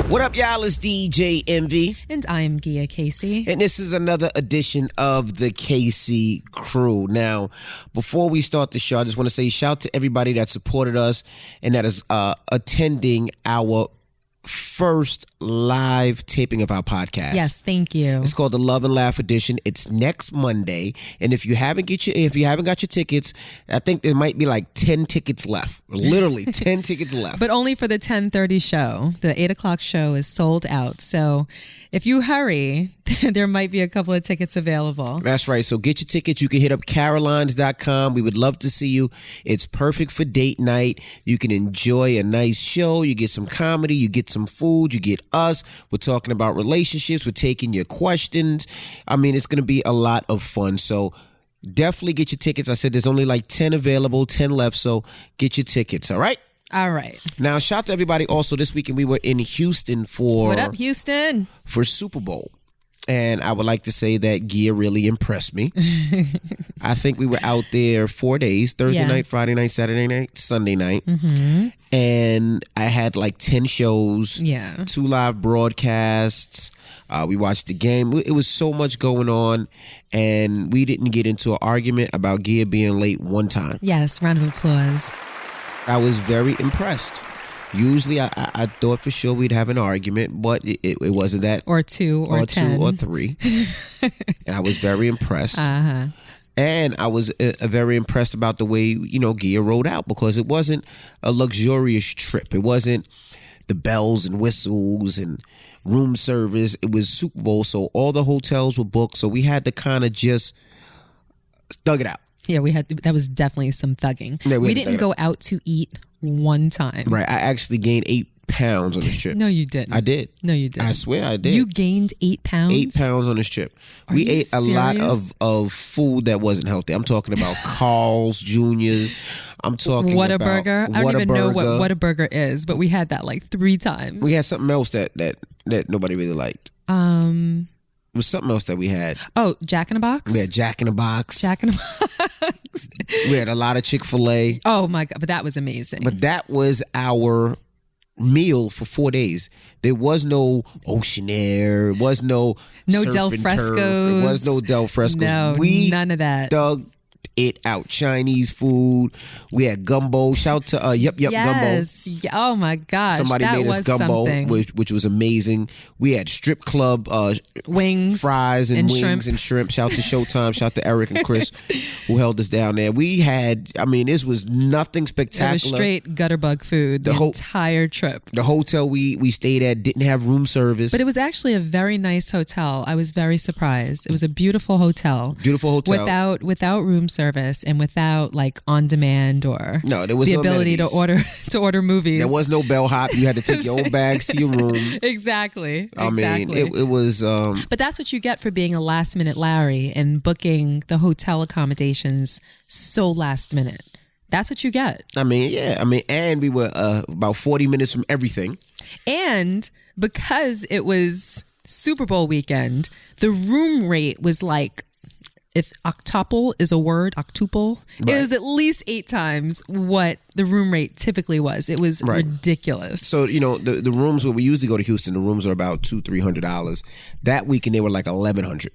What up, y'all? It's DJ Envy. And I'm Gia Casey. And this is another edition of the KC Crew. Now, before we start the show, I just want to say shout out to everybody that supported us and that is attending our first live taping of our podcast. Yes, thank you. It's called the Love and Laugh Edition. It's next Monday, and if you haven't got your tickets, I think there might be like 10 tickets left. Literally 10 tickets left. But only for the 10:30 show. The 8 o'clock show is sold out. So if you hurry, there might be a couple of tickets available. That's right. So get your tickets. You can hit up carolines.com. We would love to see you. It's perfect for date night. You can enjoy a nice show. You get some comedy. You get some food. You get us. We're talking about relationships. We're taking your questions. I mean, it's going to be a lot of fun. So definitely get your tickets. I said there's only like 10 available, 10 left. So get your tickets. All right. All right. Now, shout out to everybody. Also, this weekend we were in Houston for... What up, Houston? For Super Bowl. And I would like to say that Gia really impressed me. I think we were out there 4 days, Thursday night, Friday night, Saturday night, Sunday night. Mm-hmm. And I had like 10 shows, 2 live broadcasts. We watched the game. It was so much going on. And we didn't get into an argument about Gia being late one time. Yes, round of applause. I was very impressed. Usually, I thought for sure we'd have an argument, but it wasn't that. Or 2 or 10. 2 or 3. And I was very impressed. Uh-huh. And I was very impressed about the way, Gia rode out, because it wasn't a luxurious trip. It wasn't the bells and whistles and room service. It was Super Bowl, so all the hotels were booked. So we had to kind of just thug it out. Yeah, that was definitely some thugging. Yeah, we didn't go out to eat one time. Right. I actually gained 8 pounds on this trip. No, you didn't. I did. No, you didn't. I swear I did. You gained 8 pounds? 8 pounds on this trip. We ate a lot of food that wasn't healthy. I'm talking about Carl's Jr. I'm talking about Whataburger. I don't even know what Whataburger is, but we had that like 3 times. We had something else that nobody really liked. It was something else that we had. Oh, Jack in the Box? We had Jack in the Box. Jack in the Box. We had a lot of Chick-fil-A. Oh my God, but that was amazing. But that was our meal for 4 days. There was no Ocean Air. It was no Del Fresco's. Turf. It was no Del Fresco's. No, none of that. Dug it out. Chinese food. We had gumbo. Shout to Yep Gumbo. Yes. Oh my gosh. Somebody made us gumbo, which was amazing. We had strip club wings, fries and wings shrimp. and shrimp. Shout to Showtime. Shout to Eric and Chris who held us down there. We had, this was nothing spectacular. It was straight gutterbug food the entire trip. The hotel we stayed at didn't have room service. But it was actually a very nice hotel. I was very surprised. It was a beautiful hotel. Beautiful hotel. Without room service and without like on demand or there was the no ability amenities. to order movies. There was no bellhop. You had to take your own bags to your room. Exactly. It was. But that's what you get for being a last minute Larry and booking the hotel accommodations so last minute. That's what you get. And we were about 40 minutes from everything. And because it was Super Bowl weekend, the room rate was like, if octuple is a word, octuple, right. It was at least 8 times what the room rate typically was. It was ridiculous. So, the rooms where we usually go to Houston, the rooms are about $200-$300. That weekend, they were like $1,100.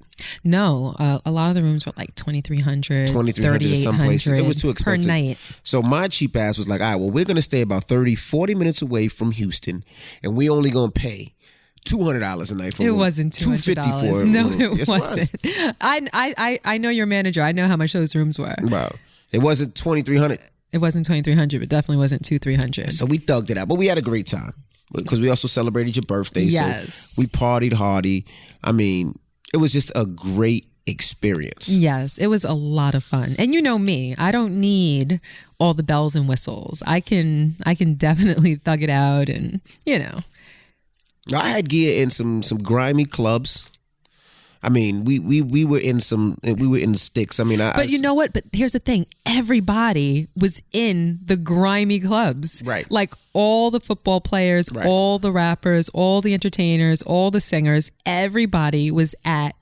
No, a lot of the rooms were like $2,300, $3,800 some places. It was too expensive. Per night. So my cheap ass was like, all right, well, we're going to stay about 40 minutes away from Houston, and we only going to pay $200 a night for it wasn't $250 for it. No, it wasn't. I know your manager. I know how much those rooms were. Wow. It wasn't $2,300. It wasn't $2,300, but definitely wasn't $2,300. So we thugged it out, but we had a great time because we also celebrated your birthday. Yes. So we partied hardy. It was just a great experience. Yes, it was a lot of fun. And you know me, I don't need all the bells and whistles. I can definitely thug it out and, I had Gia in some grimy clubs. We were in the sticks. But you know what? But here's the thing: everybody was in the grimy clubs, right? Like all the football players, right. All the rappers, all the entertainers, all the singers. Everybody was at.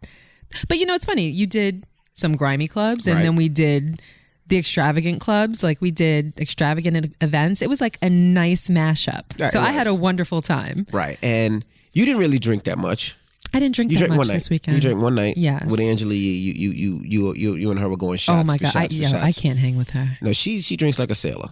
But it's funny. You did some grimy clubs, and then we did the extravagant clubs. Like we did extravagant events. It was like a nice mashup. Yeah, so I had a wonderful time. Right. And you didn't really drink that much. I didn't drink that much this weekend. You drank one night. Yes. With Angela, you and her were going shots. Oh my God. For shots. I can't hang with her. No, she drinks like a sailor.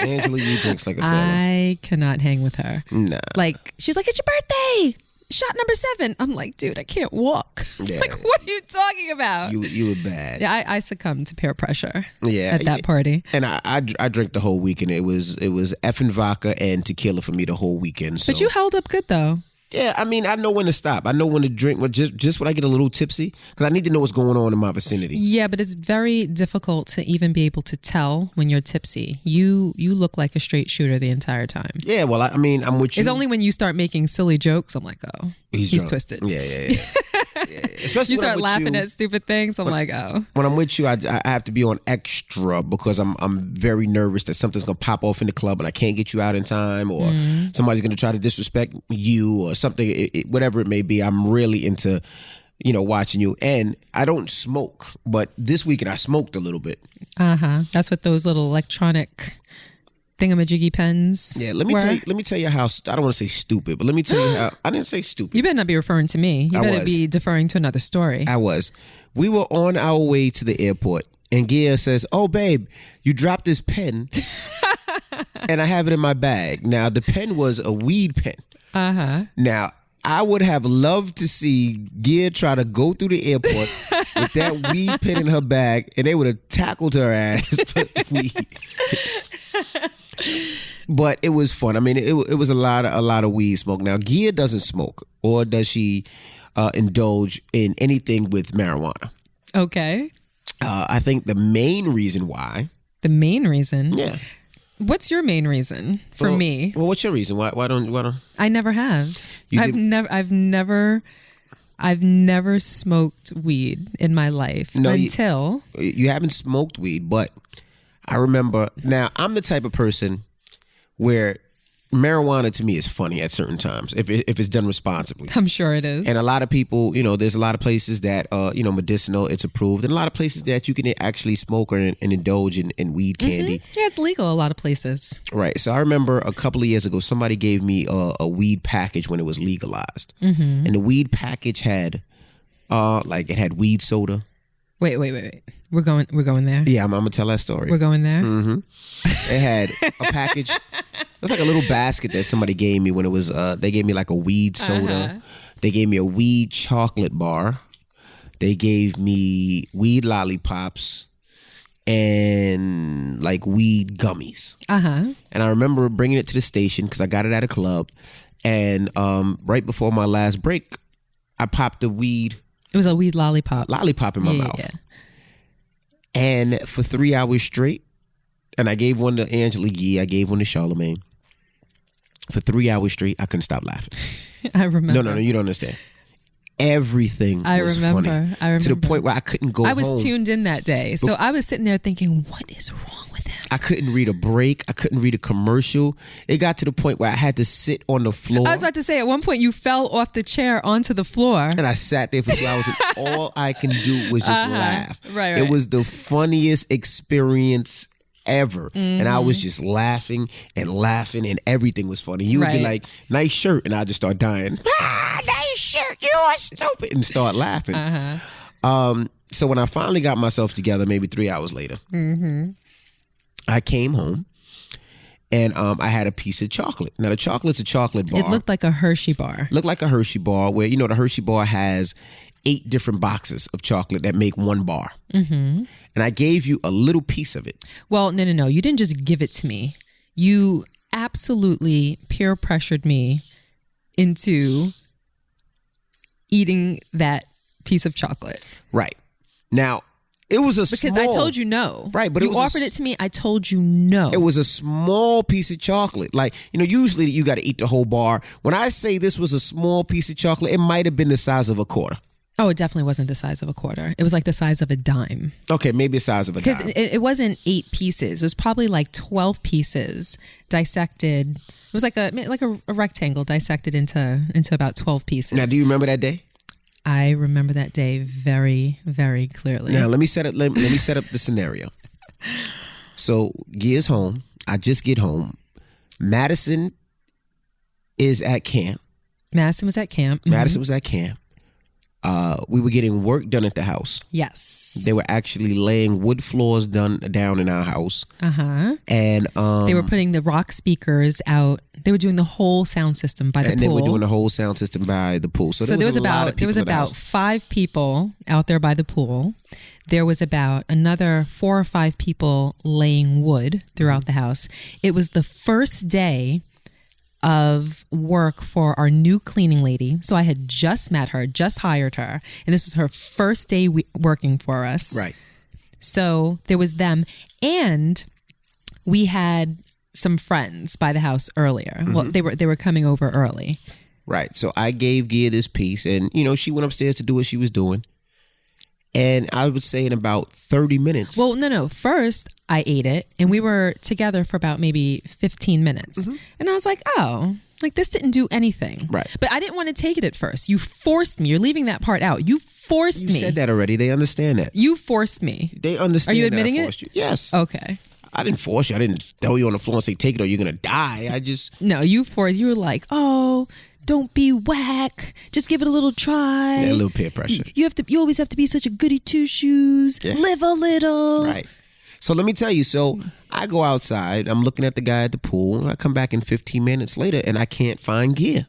Angela, you drinks like a sailor. I cannot hang with her. Nah. Like, she's like, it's your birthday. Shot number 7. I'm like, dude, I can't walk. Yeah. Like, what are you talking about? You were bad. Yeah, I succumbed to peer pressure. Yeah, at that party. And I drank the whole weekend. It was effing vodka and tequila for me the whole weekend. So. But you held up good though. Yeah, I mean, I know when to stop. I know when to drink. Just when I get a little tipsy, because I need to know what's going on in my vicinity. Yeah, but it's very difficult to even be able to tell when you're tipsy. You look like a straight shooter the entire time. Yeah, well, I mean, I'm with you. It's only when you start making silly jokes, I'm like, oh, he's twisted. Yeah. Especially you start laughing at stupid things. I'm like, oh. When I'm with you, I have to be on extra because I'm very nervous that something's gonna pop off in the club and I can't get you out in time, or somebody's gonna try to disrespect you or something. Whatever it may be, I'm really into, watching you. And I don't smoke, but this weekend I smoked a little bit. That's what those little electronic thingamajiggy pens. Yeah, let me tell you how, I don't want to say stupid, but let me tell you how, I didn't say stupid. You better not be referring to me. You better be deferring to another story. I was. We were on our way to the airport and Gia says, oh babe, you dropped this pen and I have it in my bag. Now the pen was a weed pen. Now I would have loved to see Gia try to go through the airport with that weed pen in her bag and they would have tackled her ass for weed. But it was fun. I mean, it was a lot of weed smoke. Now, Gia doesn't smoke, or does she indulge in anything with marijuana? Okay. I think the main reason why. The main reason? Yeah. What's your main reason for me? Well, what's your reason? Why don't? I never have. I've never smoked weed in my life until you haven't smoked weed, but I remember. Now, I'm the type of person where marijuana to me is funny at certain times if it's done responsibly. I'm sure it is. And a lot of people, there's a lot of places that medicinal, it's approved, and a lot of places that you can actually smoke and indulge in weed candy. Yeah, it's legal a lot of places. Right. So I remember a couple of years ago, somebody gave me a weed package when it was legalized, and the weed package had it had weed soda. Wait. We're going there. Yeah, I'm gonna tell that story. We're going there. It had a package. It was like a little basket that somebody gave me when it was. They gave me like a weed soda. They gave me a weed chocolate bar. They gave me weed lollipops and like weed gummies. And I remember bringing it to the station because I got it at a club. And right before my last break, I popped the weed. It was a weed lollipop. Lollipop in my mouth. Yeah. And for 3 hours straight, and I gave one to Angela Yee, I gave one to Charlemagne. For 3 hours straight, I couldn't stop laughing. I remember. No, you don't understand. Everything was funny. I remember. To the point where I couldn't go home. I was tuned in that day. So I was sitting there thinking, what is wrong with him? I couldn't read a break. I couldn't read a commercial. It got to the point where I had to sit on the floor. I was about to say, at one point you fell off the chair onto the floor. And I sat there for 2 hours and all I can do was just laugh. Right. It was the funniest experience ever. And I was just laughing and everything was funny. You would be like, nice shirt, and I'd just start dying. Nice shirt, you are stupid, and start laughing. So when I finally got myself together, maybe 3 hours later, I came home and I had a piece of chocolate. Now the chocolate's a chocolate bar. It looked like a Hershey bar. Looked like a Hershey bar where, the Hershey bar has 8 different boxes of chocolate that make one bar. And I gave you a little piece of it. Well, no. You didn't just give it to me. You absolutely peer pressured me into eating that piece of chocolate. Right. Now, it was because I told you no. Right, but you offered it to me. I told you no. It was a small piece of chocolate. Like, usually you got to eat the whole bar. When I say this was a small piece of chocolate, it might have been the size of a quarter. Oh, it definitely wasn't the size of a quarter. It was like the size of a dime. Okay, maybe the size of a dime. Because it wasn't 8 pieces. It was probably like 12 pieces dissected. It was like a rectangle dissected into about 12 pieces. Now, do you remember that day? I remember that day very, very clearly. Now, let me set up the scenario. So Gia's home. I just get home. Madison is at camp. Madison was at camp. Madison was at camp. We were getting work done at the house. Yes. They were actually laying wood floors down in our house. And they were putting the rock speakers out. They were doing the whole sound system by the pool. And they were doing the whole sound system by the pool. So there was about 5 people out there by the pool. There was about another 4 or 5 people laying wood throughout the house. It was the first day of work for our new cleaning lady. So I had just met her, just hired her, and this was her first day working for us. Right. So there was them, and we had some friends by the house earlier. Well, they were coming over early. Right. So I gave Gia this piece, and she went upstairs to do what she was doing. And I would say in about 30 minutes. Well, no. First, I ate it, and we were together for about maybe 15 minutes. And I was like, oh, like this didn't do anything. Right. But I didn't want to take it at first. You forced me. You're leaving that part out. You forced me. You said that already. They understand that. You forced me. They understand. Are you admitting that I forced it? You. Yes. Okay. I didn't force you. I didn't throw you on the floor and say, take it or you're going to die. I just... No, you forced. You were like, oh... Don't be whack. Just give it a little try. Yeah, a little peer pressure. You always have to be such a goody two shoes. Yeah. Live a little. Right. So let me tell you. So I go outside. I'm looking at the guy at the pool. I come back in 15 minutes later and I can't find Gia.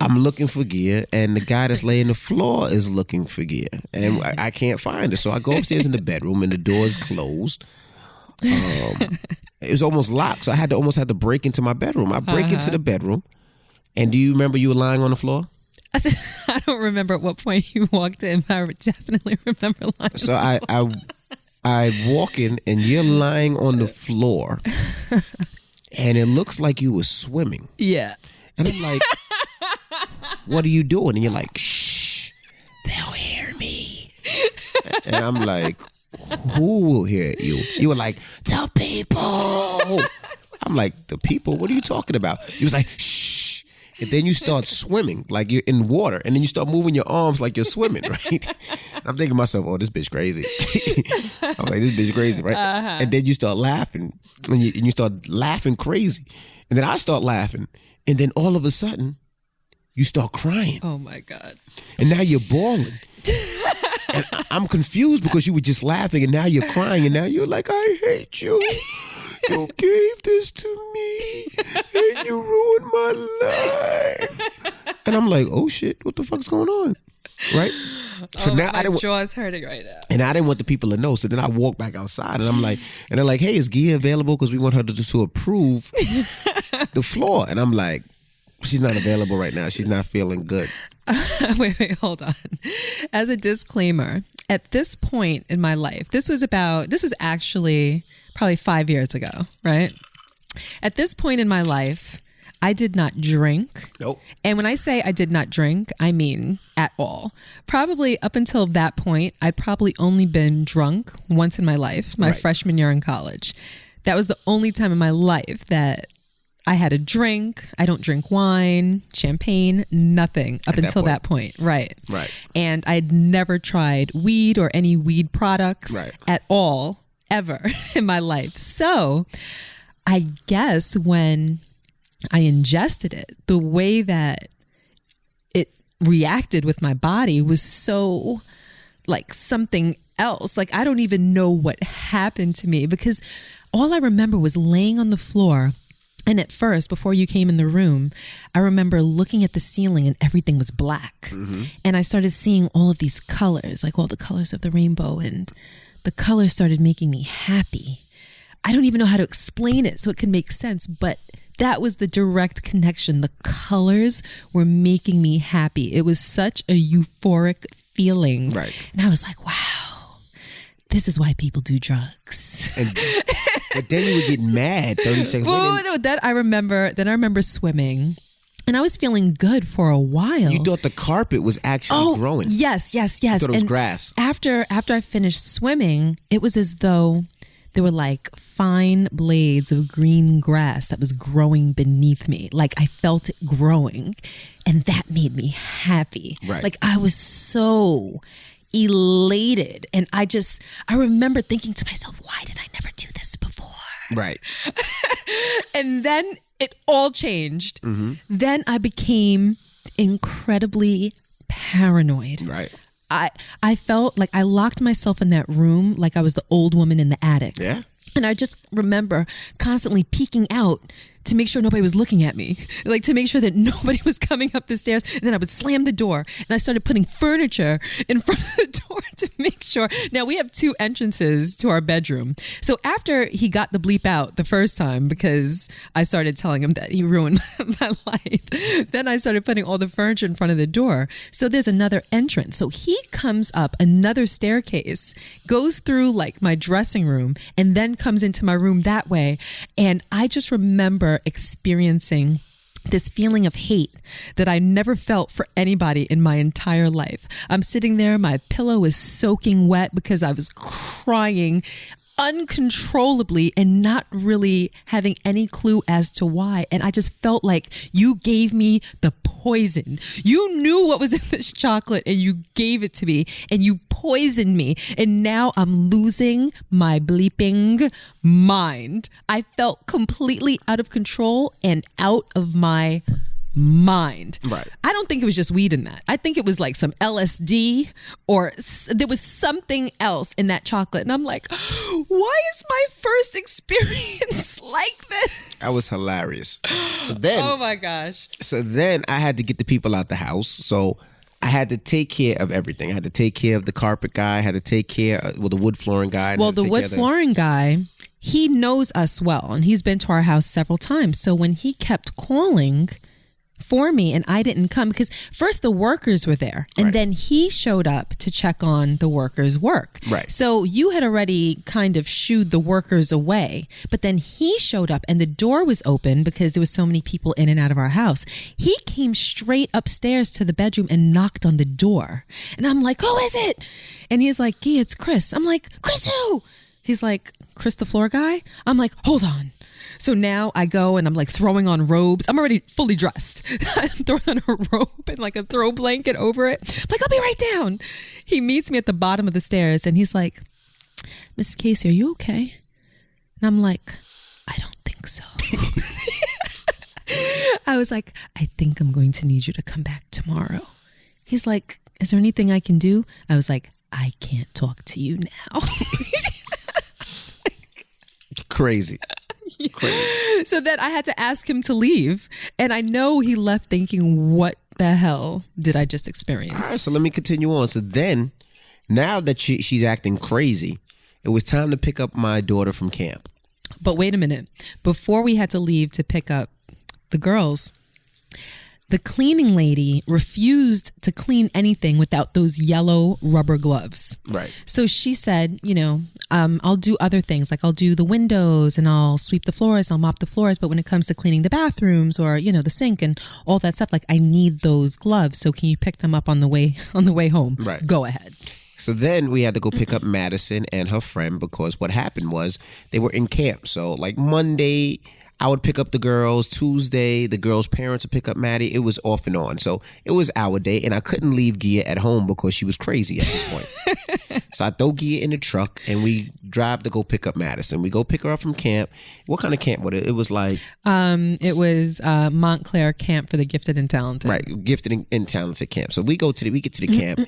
I'm looking for Gia, and the guy that's laying the floor is looking for Gia, and I can't find her. So I go upstairs in the bedroom, and the door's closed. It was almost locked, so I almost had to break into my bedroom. I break into the bedroom. And do you remember you were lying on the floor? I don't remember at what point you walked in, but I definitely remember lying. So I walk in and you're lying on the floor, and it looks like you were swimming. Yeah. And I'm like, what are you doing? And you're like, shh, they'll hear me. And I'm like, who will hear you? You were like, the people. I'm like, the people? What are you talking about? You was like, shh. And then you start swimming like you're in water, and then you start moving your arms like you're swimming, right? I'm thinking to myself, oh, this bitch crazy. I'm like, this bitch crazy, right? And then you start laughing, and you start laughing crazy. And then I start laughing, and then all of a sudden, you start crying. Oh, my God. And now you're bawling. And I'm confused because you were just laughing, and now you're crying, and now you're like, I hate you. You gave this to me, and you ruined my life. And I'm like, oh shit, what the fuck's going on? Right? So now my jaw's hurting right now. And I didn't want the people to know. So then I walk back outside, and I'm like, and they're like, hey, is Gia available? Because we want her to approve the floor. And I'm like, she's not available right now. She's not feeling good. Wait, hold on. As a disclaimer, at this point in my life, this was actually probably 5 years ago, right? At this point in my life, I did not drink. Nope. And when I say I did not drink, I mean at all. Probably up until that point, I'd probably only been drunk once in my life, my freshman year in college. That was the only time in my life that I had a drink. I don't drink wine, champagne, nothing up until that point. Right. And I'd never tried weed or any weed products at all, ever in my life. So I guess when I ingested it, the way that it reacted with my body was so like something else. Like I don't even know what happened to me, because all I remember was laying on the floor. And at first, before you came in the room, I remember looking at the ceiling and everything was black. And I started seeing all of these colors, like all the colors of the rainbow, and the colors started making me happy. I don't even know how to explain it so it can make sense, but that was the direct connection. The colors were making me happy. It was such a euphoric feeling. And I was like, wow, this is why people do drugs. But then you would get mad 30 seconds later. No, that I remember. Then I remember swimming. And I was feeling good for a while. You thought the carpet was actually growing. Yes. You thought it was grass. After I finished swimming, it was as though there were like fine blades of green grass that was growing beneath me. Like I felt it growing, and that made me happy. Like I was so elated. And I remember thinking to myself, why did I never do this before? Right. And then it all changed. Then I became incredibly paranoid. Right. I felt like I locked myself in that room like I was the old woman in the attic. Yeah. And I just remember constantly peeking out to make sure nobody was looking at me, like to make sure that nobody was coming up the stairs. And then I would slam the door, and I started putting furniture in front of the door to make sure. Now we have 2 entrances to our bedroom. So after he got the bleep out the first time, because I started telling him that he ruined my life, then I started putting all the furniture in front of the door. So there's another entrance. So he comes up another staircase, goes through like my dressing room, and then comes into my room that way. And I just remember experiencing this feeling of hate that I never felt for anybody in my entire life. I'm sitting there, my pillow is soaking wet because I was crying uncontrollably and not really having any clue as to why. And I just felt like you gave me the poison. You knew what was in this chocolate and you gave it to me and you poisoned me. And now I'm losing my bleeping mind. I felt completely out of control and out of my mind. Right. I don't think it was just weed in that. I think it was like some LSD or there was something else in that chocolate. And I'm like, why is my first experience like this? That was hilarious. So then, oh my gosh. So then I had to get the people out the house. So I had to take care of everything. I had to take care of the carpet guy. I had to take care of the wood flooring guy. Well, the wood flooring guy, he knows us well and he's been to our house several times. So when he kept calling for me and I didn't come, because first the workers were there and then he showed up to check on the workers' work. Right. So you had already kind of shooed the workers away, but then he showed up and the door was open because there was so many people in and out of our house. He came straight upstairs to the bedroom and knocked on the door. And I'm like, who is it? And he's like, yeah, it's Chris. I'm like, Chris who? He's like, Chris the floor guy? I'm like, hold on. So now I go and I'm like throwing on robes. I'm already fully dressed. I'm throwing on a robe and like a throw blanket over it. I'm like, I'll be right down. He meets me at the bottom of the stairs and he's like, Miss Casey, are you okay? And I'm like, I don't think so. I was like, I think I'm going to need you to come back tomorrow. He's like, is there anything I can do? I was like, I can't talk to you now. Crazy. Yeah. So then I had to ask him to leave. And I know he left thinking, what the hell did I just experience? All right, so let me continue on. So then, now that she's acting crazy, it was time to pick up my daughter from camp. But wait a minute. Before we had to leave to pick up the girls, the cleaning lady refused to clean anything without those yellow rubber gloves. Right. So she said, I'll do other things. Like I'll do the windows and I'll sweep the floors and I'll mop the floors. But when it comes to cleaning the bathrooms or, the sink and all that stuff, like I need those gloves. So can you pick them up on the way home? Right. Go ahead. So then we had to go pick up Madison and her friend because what happened was they were in camp. So like Monday, I would pick up the girls. Tuesday, the girls' parents would pick up Maddie. It was off and on. So it was our day, and I couldn't leave Gia at home because she was crazy at this point. So I throw Gia in the truck, and we drive to go pick up Madison. We go pick her up from camp. What kind of camp was it? It was like... it was Montclair Camp for the Gifted and Talented. Right, Gifted and Talented camp. So we get to the camp,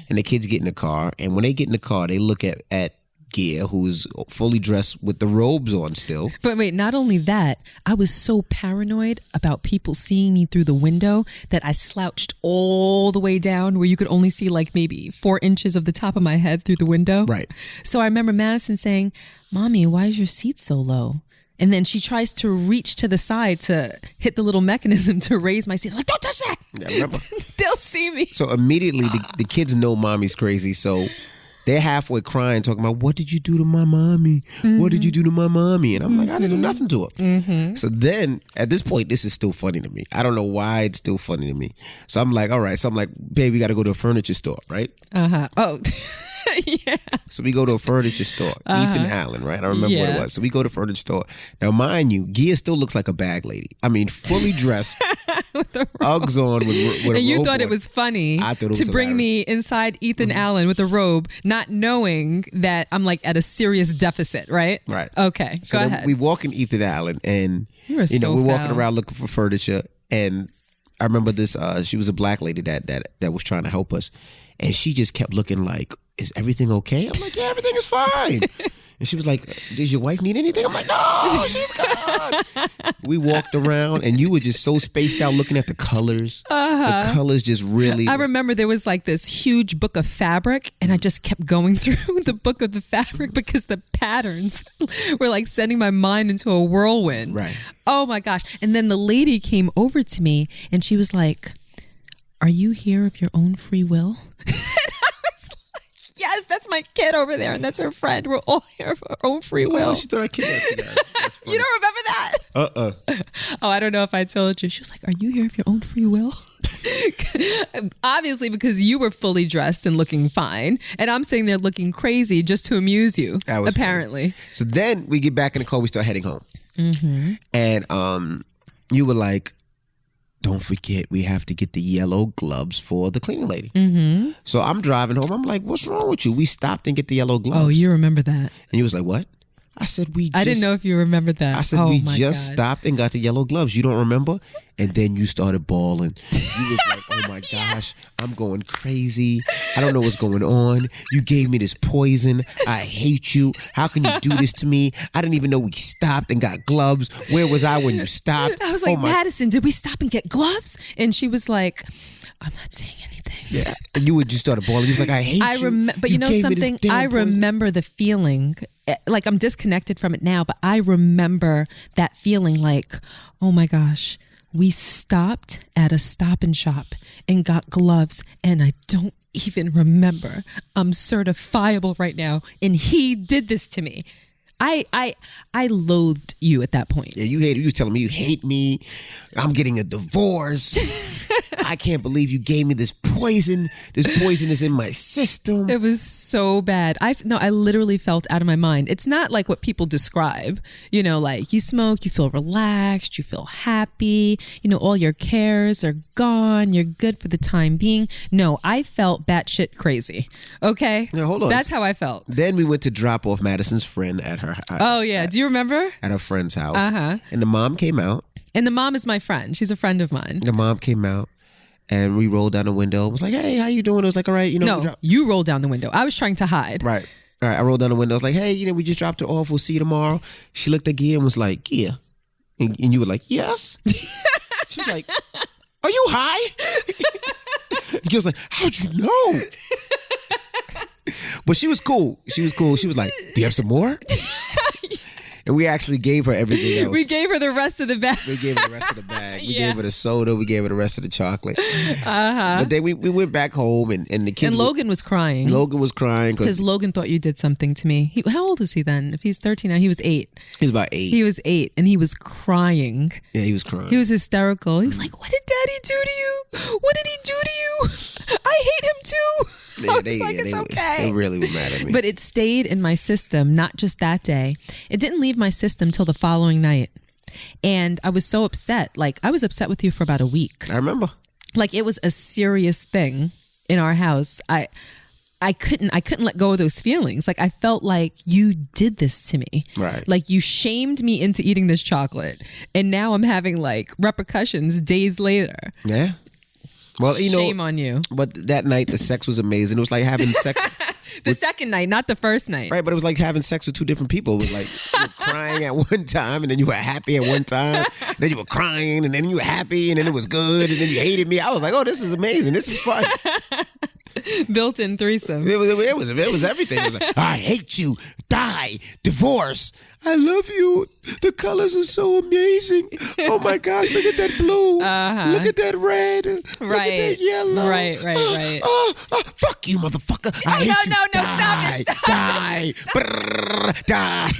and the kids get in the car, and when they get in the car, they look at Gia, who's fully dressed with the robes on still. But wait, not only that, I was so paranoid about people seeing me through the window that I slouched all the way down where you could only see like maybe 4 inches of the top of my head through the window. Right. So I remember Madison saying, Mommy, why is your seat so low? And then she tries to reach to the side to hit the little mechanism to raise my seat. Like, don't touch that. Yeah, remember? They'll see me. So immediately the kids know mommy's crazy. So they're halfway crying, talking about, what did you do to my mommy? Mm-hmm. What did you do to my mommy? And I'm like, I didn't do nothing to her. Mm-hmm. So then, at this point, this is still funny to me. I don't know why it's still funny to me. So I'm like, all right. So I'm like, babe, we got to go to a furniture store, right? Uh-huh. Oh, yeah. So we go to a furniture store. Ethan Allen, right? I remember what it was. So we go to a furniture store. Now, mind you, Gia still looks like a bag lady. I mean, fully dressed, Uggs on with a and you robe thought on. it was funny I thought it was to bring hilarious. me inside Ethan Allen with a robe, not knowing that I'm like at a serious deficit, right? Right. Okay, So go then ahead. we walk in Ethan Allen, and You were so we're walking foul. around looking for furniture, and I remember this. She was a black lady that was trying to help us, and she just kept looking like, "Is everything okay?" I'm like, "Yeah, everything is fine." And she was like, "Does your wife need anything?" I'm like, "No, she's good." We walked around, and you were just so spaced out looking at the colors. The colors just really. I remember there was like this huge book of fabric, and I just kept going through the book of the fabric because the patterns were like sending my mind into a whirlwind. Right. Oh my gosh. And then the lady came over to me and she was like, "Are you here of your own free will?" Yes, that's my kid over there, and that's her friend. We're all here of our own free will. Oh, she thought I kidnapped you guys. That's funny. You don't remember that? Oh, I don't know if I told you. She was like, "Are you here of your own free will?" Obviously, because you were fully dressed and looking fine, and I'm sitting there looking crazy just to amuse you. That was apparently. funny. So then we get back in the car. We start heading home, and you were like, "Don't forget, we have to get the yellow gloves for the cleaning lady." So I'm driving home. I'm like, "What's wrong with you?" We stopped and get the yellow gloves. Oh, you remember that? And you was like, "What?" I said, I didn't know if you remembered that. I said, oh, we my just God. stopped and got the yellow gloves. You don't remember? And then you started bawling. You was like, "Oh my gosh, I'm going crazy. I don't know what's going on. You gave me this poison. I hate you. How can you do this to me? I didn't even know we stopped and got gloves. Where was I when you stopped?" I was like, "Oh my." "Madison, did we stop and get gloves?" And she was like, "I'm not saying anything." Yeah. And you would just started bawling. You was like, "I hate you." But you know gave me this something? damn I poison." remember the feeling. Like, I'm disconnected from it now, but I remember that feeling like, oh my gosh, we stopped at a Stop and Shop and got gloves, and I don't even remember. I'm certifiable right now, and he did this to me. I loathed you at that point. Yeah, you hated. You was telling me you hate me. I'm getting a divorce. I can't believe you gave me this poison. This poison is in my system. It was so bad. I literally felt out of my mind. It's not like what people describe. You know, like you smoke, you feel relaxed, you feel happy. You know, all your cares are gone. You're good for the time being. No, I felt batshit crazy. Okay? Now, hold on. That's how I felt. Then we went to drop off Madison's friend at her. Oh, yeah. Do you remember? At her friend's house. Uh-huh. And the mom came out. And the mom is my friend. She's a friend of mine. The mom came out. And we rolled down the window. It was like, "Hey, how you doing?" It was like, "All right, No, you rolled down the window. I was trying to hide. Right. All right. I rolled down the window. I was like, "Hey, we just dropped it off. We'll see you tomorrow." She looked at Gia and was like, "Gia," and you were like, "Yes." She was like, "Are you high?" Gia was like, "How'd you know?" But she was cool. She was cool. She was like, "Do you have some more?" And we actually gave her everything else. We gave her the rest of the bag. We gave her the rest of the bag. We Yeah. gave her the soda. We gave her the rest of the chocolate. But then we went back home, and the kid. And Logan was crying. Logan was crying Because Logan thought you did something to me. How old was he then? If he's 13 now, he was 8. he was about 8. He was 8 and he was crying. Yeah, he was crying. He was hysterical. He was like, "What did Daddy do to you? What did he do to you? I hate him too." I was like, "It's okay." They really were mad at me. But it stayed in my system, not just that day. It didn't leave my system till the following night. And I was so upset. Like, I was upset with you for about a week. I remember. Like, it was a serious thing in our house. I couldn't let go of those feelings. Like, I felt like you did this to me. Right. Like, you shamed me into eating this chocolate. And now I'm having like repercussions days later. Yeah. Well, Shame on you. But that night, the sex was amazing. It was like having sex. The second night, not the first night. Right, but it was like having sex with 2 different people. It was like you were crying at one time, and then you were happy at one time. Then you were crying, and then you were happy, and then it was good, and then you hated me. I was like, "Oh, this is amazing. This is fun." Built-in threesome. It was everything. It was like, "I hate you, die, divorce. I love you. The colors are so amazing. Oh my gosh, look at that blue. Look at that red. Look at that yellow. Right. Fuck you, motherfucker. I hate you. No, Die, stop it. die, brrr, die."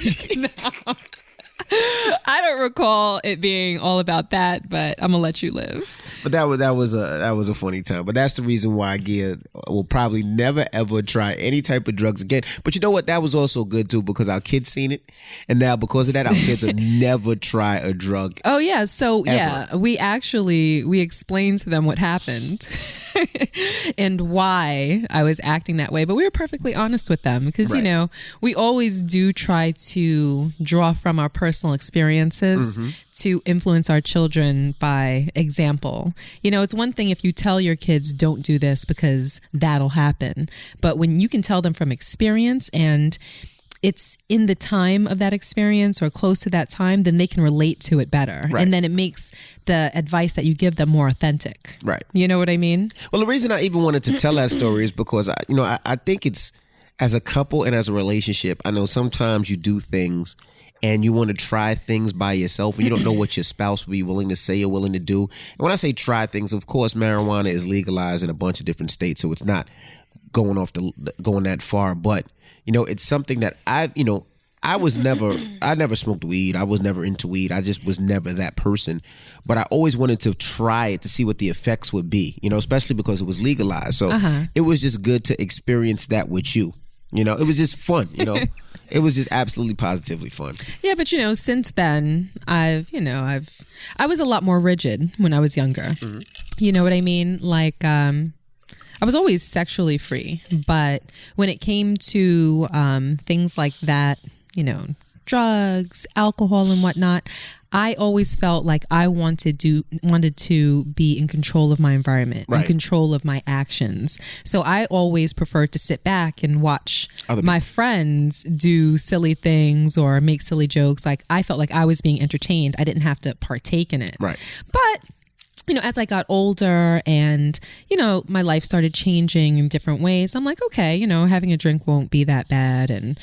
I don't recall it being all about that, but I'm gonna let you live. But that was a funny time. But that's the reason why Gia will probably never ever try any type of drugs again. But you know what? That was also good too because our kids seen it, and now because of that, our kids will never try a drug. Oh yeah, so ever. Yeah, we explained to them what happened and why I was acting that way. But we were perfectly honest with them because Right. we always do try to draw from our personal experiences to influence our children by example. It's one thing if you tell your kids don't do this because that'll happen. But when you can tell them from experience and it's in the time of that experience or close to that time, then they can relate to it better. Right. And then it makes the advice that you give them more authentic. Right. You know what I mean? Well, the reason I even wanted to tell that story is because I think it's as a couple and as a relationship, I know sometimes you do things and you want to try things by yourself and you don't know what your spouse will be willing to say or willing to do. And when I say try things, of course, marijuana is legalized in a bunch of different states, so it's not going that far. But, it's something that I never smoked weed. I was never into weed. I just was never that person. But I always wanted to try it to see what the effects would be, especially because it was legalized. So it was just good to experience that with you. It was just fun, It was just absolutely positively fun. Yeah, but since then, I was a lot more rigid when I was younger. Mm-hmm. You know what I mean? Like, I was always sexually free, but when it came to things like that, drugs, alcohol, and whatnot, I always felt like I wanted to be in control of my environment, right. in control of my actions. So I always preferred to sit back and watch my friends do silly things or make silly jokes. Like I felt like I was being entertained. I didn't have to partake in it. Right. But as I got older and, my life started changing in different ways, I'm like, okay, having a drink won't be that bad and,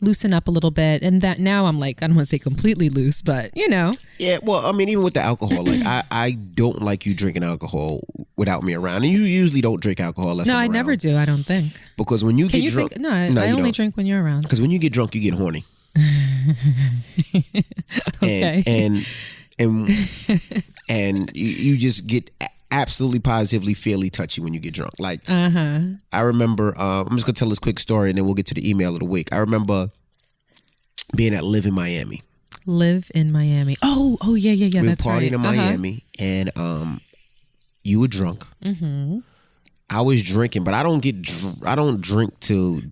loosen up a little bit. And that now I'm like, I don't want to say completely loose, but, Yeah, well, I mean, even with the alcohol, like I don't like you drinking alcohol without me around. And you usually don't drink alcohol unless I'm I around. never do, I don't think. Because when you get drunk... I only drink when you're around. Because when you get drunk, you get horny. Okay. And you just get absolutely positively fairly touchy when you get drunk. Like I remember, I'm just gonna tell this quick story and then we'll get to the email of the week. I remember being at Live in Miami. Live in Miami. Oh yeah. We That's were right. partying in Miami and you were drunk. Mm-hmm. I was drinking, but I don't drink to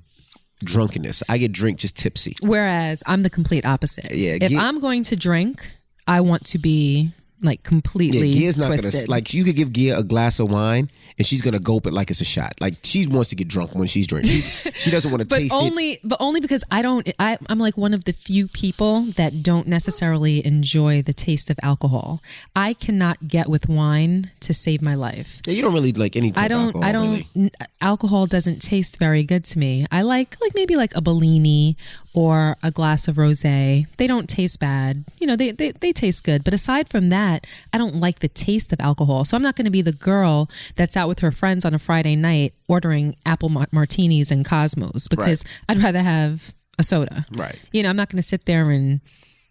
drunkenness. I get drink just tipsy. Whereas I'm the complete opposite. Yeah. If I'm going to drink, I want to be like completely Gia's not twisted. like you could give Gia a glass of wine and she's gonna gulp it like it's a shot. Like she wants to get drunk when she's drinking. She doesn't want to taste it. But only because I'm like one of the few people that don't necessarily enjoy the taste of alcohol. I cannot get with wine to save my life. Yeah, you don't really like any type of alcohol. Really. Alcohol doesn't taste very good to me. I like maybe like a Bellini or a glass of rosé. They don't taste bad. They taste good. But aside from that, I don't like the taste of alcohol. So I'm not going to be the girl that's out with her friends on a Friday night ordering apple martinis and Cosmos because I'd rather have a soda. Right. I'm not going to sit there and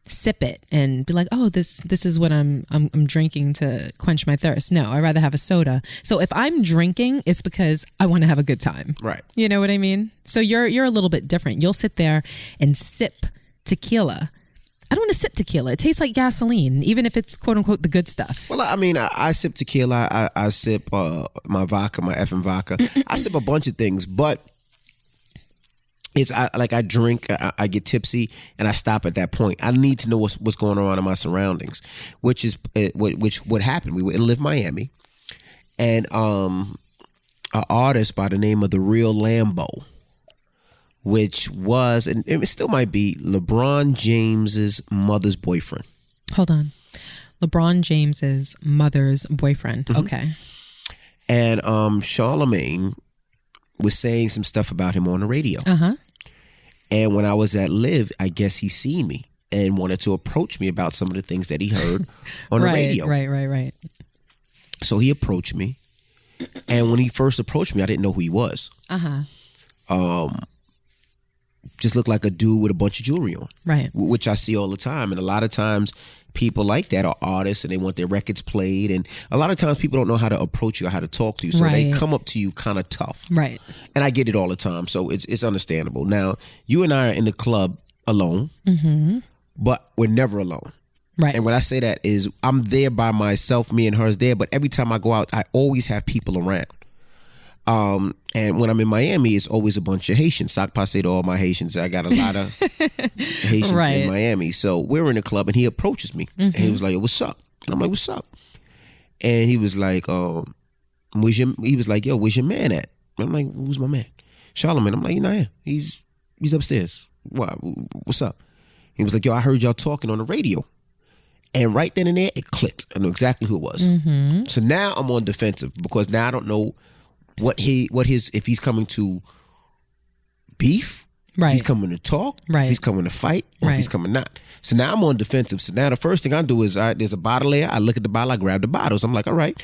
sip it and be like, oh, this is what I'm drinking to quench my thirst. No, I'd rather have a soda. So if I'm drinking, it's because I want to have a good time. Right. You know what I mean? So you're a little bit different. You'll sit there and sip tequila. I don't want to sip tequila. It tastes like gasoline, even if it's quote unquote the good stuff. Well, I mean, I sip tequila. I sip my vodka, my effing vodka. I sip a bunch of things, but I drink, I get tipsy, and I stop at that point. I need to know what's going on in my surroundings, which what happened. We were in Live Miami, and an artist by the name of The Real Lambo, which was, and it still might be, LeBron James's mother's boyfriend. Hold on. LeBron James's mother's boyfriend. Mm-hmm. Okay. And Charlemagne was saying some stuff about him on the radio. Uh-huh. And when I was at Live, I guess he seen me and wanted to approach me about some of the things that he heard on the radio. Right. So he approached me. And when he first approached me, I didn't know who he was. Uh-huh. just look like a dude with a bunch of jewelry on. Right. Which I see all the time. And a lot of times people like that are artists and they want their records played. And a lot of times people don't know how to approach you or how to talk to you. So they come up to you kind of tough. Right. And I get it all the time. So it's understandable. Now, you and I are in the club alone, but we're never alone. Right. And when I say that is I'm there by myself, me and her is there. But every time I go out, I always have people around. And when I'm in Miami, it's always a bunch of Haitians. Sac passe to all my Haitians. I got a lot of Haitians in Miami. So we're in the club and he approaches me and he was like, what's up? And I'm like, what's up? And he was like, where's your man at? And I'm like, who's my man? Charlamagne. I'm like, you're not here. He's upstairs. What's up? He was like, yo, I heard y'all talking on the radio. And right then and there, it clicked. I know exactly who it was. So now I'm on defensive because now I don't know if he's coming to beef, if he's coming to talk, if he's coming to fight, or if he's coming not. So now I'm on defensive. So now the first thing I do is there's a bottle there. I look at the bottle, I grab the bottles. I'm like, all right,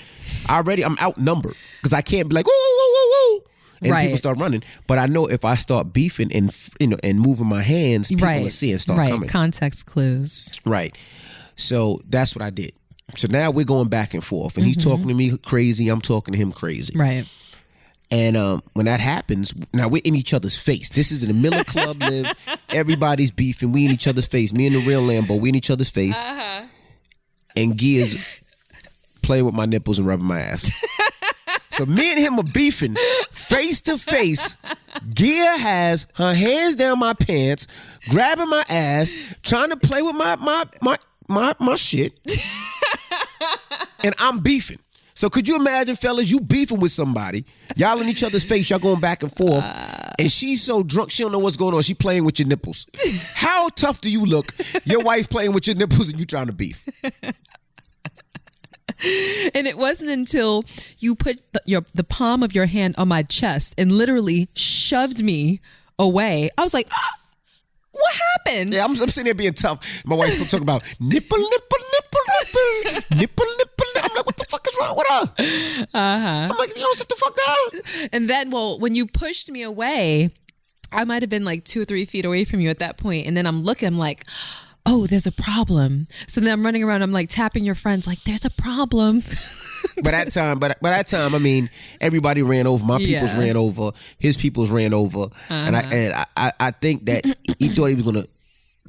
I'm outnumbered because I can't be like, whoa, whoa, whoa, whoa. And people start running. But I know if I start beefing and moving my hands, people are seeing start coming. Context clues. Right. So that's what I did. So now we're going back and forth. And he's talking to me crazy. I'm talking to him crazy. Right. And when that happens, now we're in each other's face. This is in the Miller Club live. Everybody's beefing. We in each other's face. Me and the real Lambo, we in each other's face. And Gia's playing with my nipples and rubbing my ass. So me and him are beefing face to face. Gia has her hands down my pants, grabbing my ass, trying to play with my shit. And I'm beefing. So could you imagine, fellas, you beefing with somebody, y'all in each other's face, y'all going back and forth, and she's so drunk she don't know what's going on. She playing with your nipples. How tough do you look? Your wife's playing with your nipples and you trying to beef. And it wasn't until you put the palm of your hand on my chest and literally shoved me away. I was like, what happened? Yeah, I'm sitting there being tough. My wife's talking about nipple, nipple. I'm like, what the fuck is wrong with her? I'm like, you don't sit the fuck down. And then, when you pushed me away, I might have been like 2 or 3 feet away from you at that point. And then I'm like, oh, there's a problem. So then I'm running around. I'm like tapping your friends like, there's a problem. By that time, I mean, everybody ran over. My peoples ran over. His peoples ran over. And I think that he thought he was gonna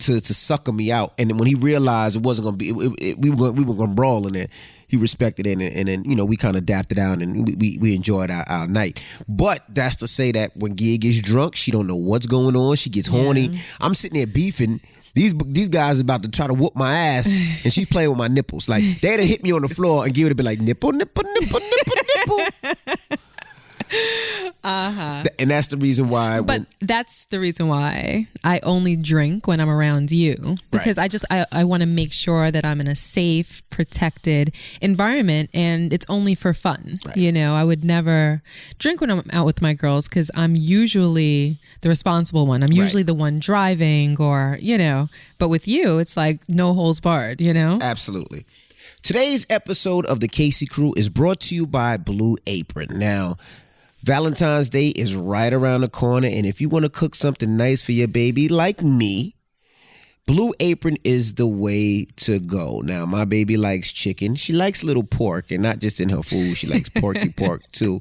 to sucker me out. And then when he realized it wasn't gonna be, we were gonna brawl in there. He respected it, and then we kind of dapped it out, and we enjoyed our night. But that's to say that when Gia gets drunk, she don't know what's going on. She gets horny. I'm sitting there beefing. These guys about to try to whoop my ass, and she's playing with my nipples. Like they'd have hit me on the floor, and Gia would have been like nipple. And that's the reason why. That's the reason why I only drink when I'm around you, because I want to make sure that I'm in a safe, protected environment, and it's only for fun. Right. I would never drink when I'm out with my girls because I'm usually the responsible one. I'm usually the one driving, or But with you, it's like no holds barred. Absolutely. Today's episode of the Casey Crew is brought to you by Blue Apron. Now, Valentine's Day is right around the corner, and if you want to cook something nice for your baby like me, Blue Apron is the way to go. Now, my baby likes chicken. She likes little pork, and not just in her food. She likes porky pork too.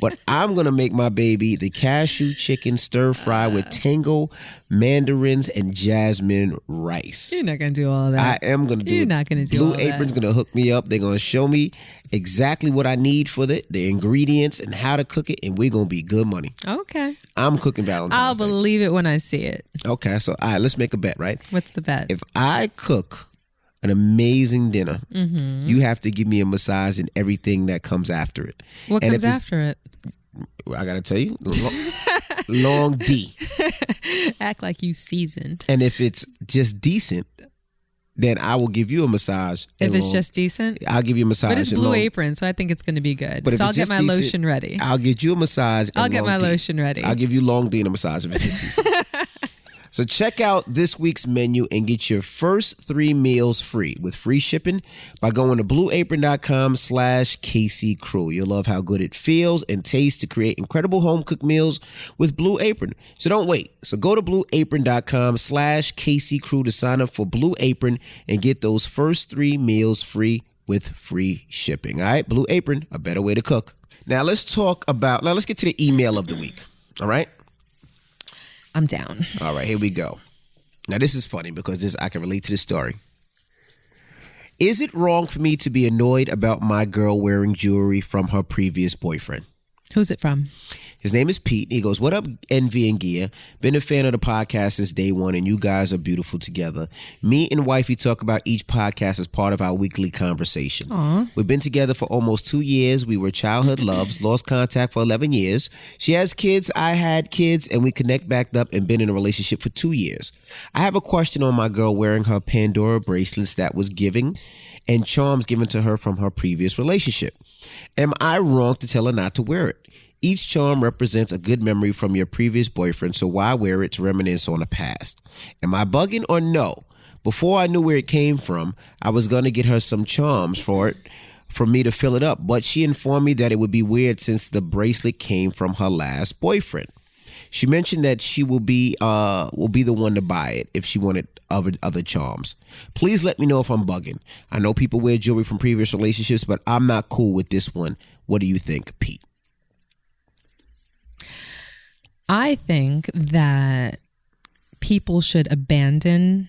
But I'm going to make my baby the cashew chicken stir fry with tango mandarins and jasmine rice. You're not going to do all that. I am going to do it. You're not going to do Blue all that. Apron's going to hook me up. They're going to show me exactly what I need for the ingredients and how to cook it, and we're going to be good money. Okay. I'm cooking Valentine's I'll Day. believe it when I see it. Okay, so all right, let's make a bet, right? What's the bet? If I cook an amazing dinner, you have to give me a massage and everything that comes after it. What comes after it? I gotta tell you, long D. Act like you seasoned. And if it's just decent, then I will give you a massage. If it's just decent? I'll give you a massage. But it's Blue Apron, so I think it's going to be good. But so I'll get my lotion ready. I'll get you a massage. I'll get my lotion ready. I'll give you long D and a massage if it's just decent. So check out this week's menu and get your first 3 meals free with free shipping by going to blueapron.com/KC Crew. You'll love how good it feels and tastes to create incredible home cooked meals with Blue Apron. So don't wait. So go to blueapron.com/KC Crew to sign up for Blue Apron and get those first 3 meals free with free shipping. All right, Blue Apron, a better way to cook. Now let's get to the email of the week. All right? I'm down. All right, here we go. Now, this is funny because I can relate to this story. Is it wrong for me to be annoyed about my girl wearing jewelry from her previous boyfriend? Who's it from? His name is Pete. He goes, what up, Envy and Gia? Been a fan of the podcast since day one, and you guys are beautiful together. Me and wifey talk about each podcast as part of our weekly conversation. Aww. We've been together for almost 2 years. We were childhood loves, lost contact for 11 years. She has kids, I had kids, and we connect backed up and been in a relationship for 2 years. I have a question on my girl wearing her Pandora bracelets that was giving and charms given to her from her previous relationship. Am I wrong to tell her not to wear it? Each charm represents a good memory from your previous boyfriend, so why wear it to reminisce on the past? Am I bugging or no? Before I knew where it came from, I was going to get her some charms for me to fill it up, but she informed me that it would be weird since the bracelet came from her last boyfriend. She mentioned that she will be the one to buy it if she wanted other charms. Please let me know if I'm bugging. I know people wear jewelry from previous relationships, but I'm not cool with this one. What do you think, Pete? I think that people should abandon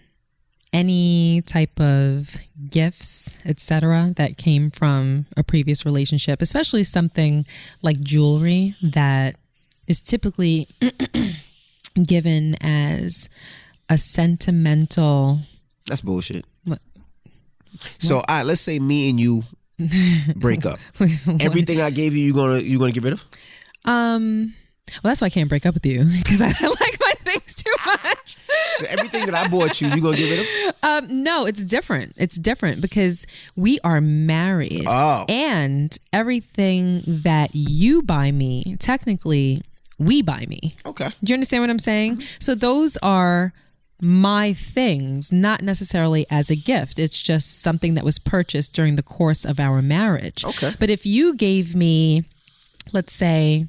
any type of gifts, etc., that came from a previous relationship, especially something like jewelry that is typically given as a sentimental. That's bullshit. What? So, all right, let's say me and you break up. Everything I gave you, you gonna get rid of? Well, that's why I can't break up with you, because I like my things too much. So everything that I bought you gonna get rid of? No, it's different. It's different because we are married. Oh. And everything that you buy me, technically, we buy me. Okay. Do you understand what I'm saying? So those are my things, not necessarily as a gift. It's just something that was purchased during the course of our marriage. Okay. But if you gave me, let's say,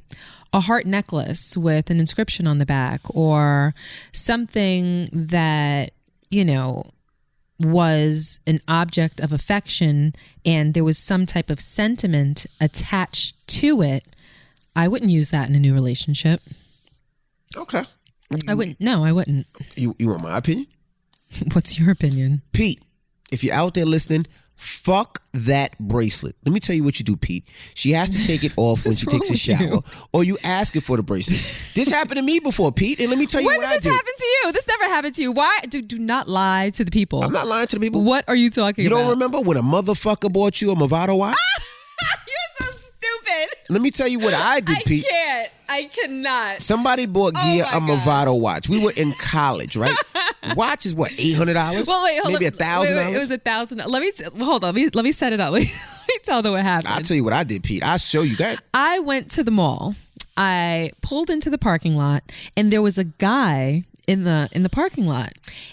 a heart necklace with an inscription on the back, or something that, was an object of affection and there was some type of sentiment attached to it, I wouldn't use that in a new relationship. Okay. I wouldn't. No, I wouldn't. You want my opinion? What's your opinion? Pete, if you're out there listening, fuck that bracelet. Let me tell you what you do, Pete. She has to take it off when she takes a shower, or you ask her for the bracelet. This happened to me before, Pete, and let me tell you when what did I this did. happen to you? This never happened to you. Why? Do not lie to the people. I'm not lying to the people. What are you talking about? You don't remember when a motherfucker bought you a Movado watch? You're so stupid. Let me tell you what I did, Pete. I cannot. Somebody bought Gia a my Movado watch. We were in college, right? Watch is what, $800? Well, wait, hold maybe on. $1,000. It was $1,000. Hold on. Let me set it up. Let me tell them what happened. I'll tell you what I did, Pete. I'll show you that. I went to the mall. I pulled into the parking lot, and there was a guy in the parking lot.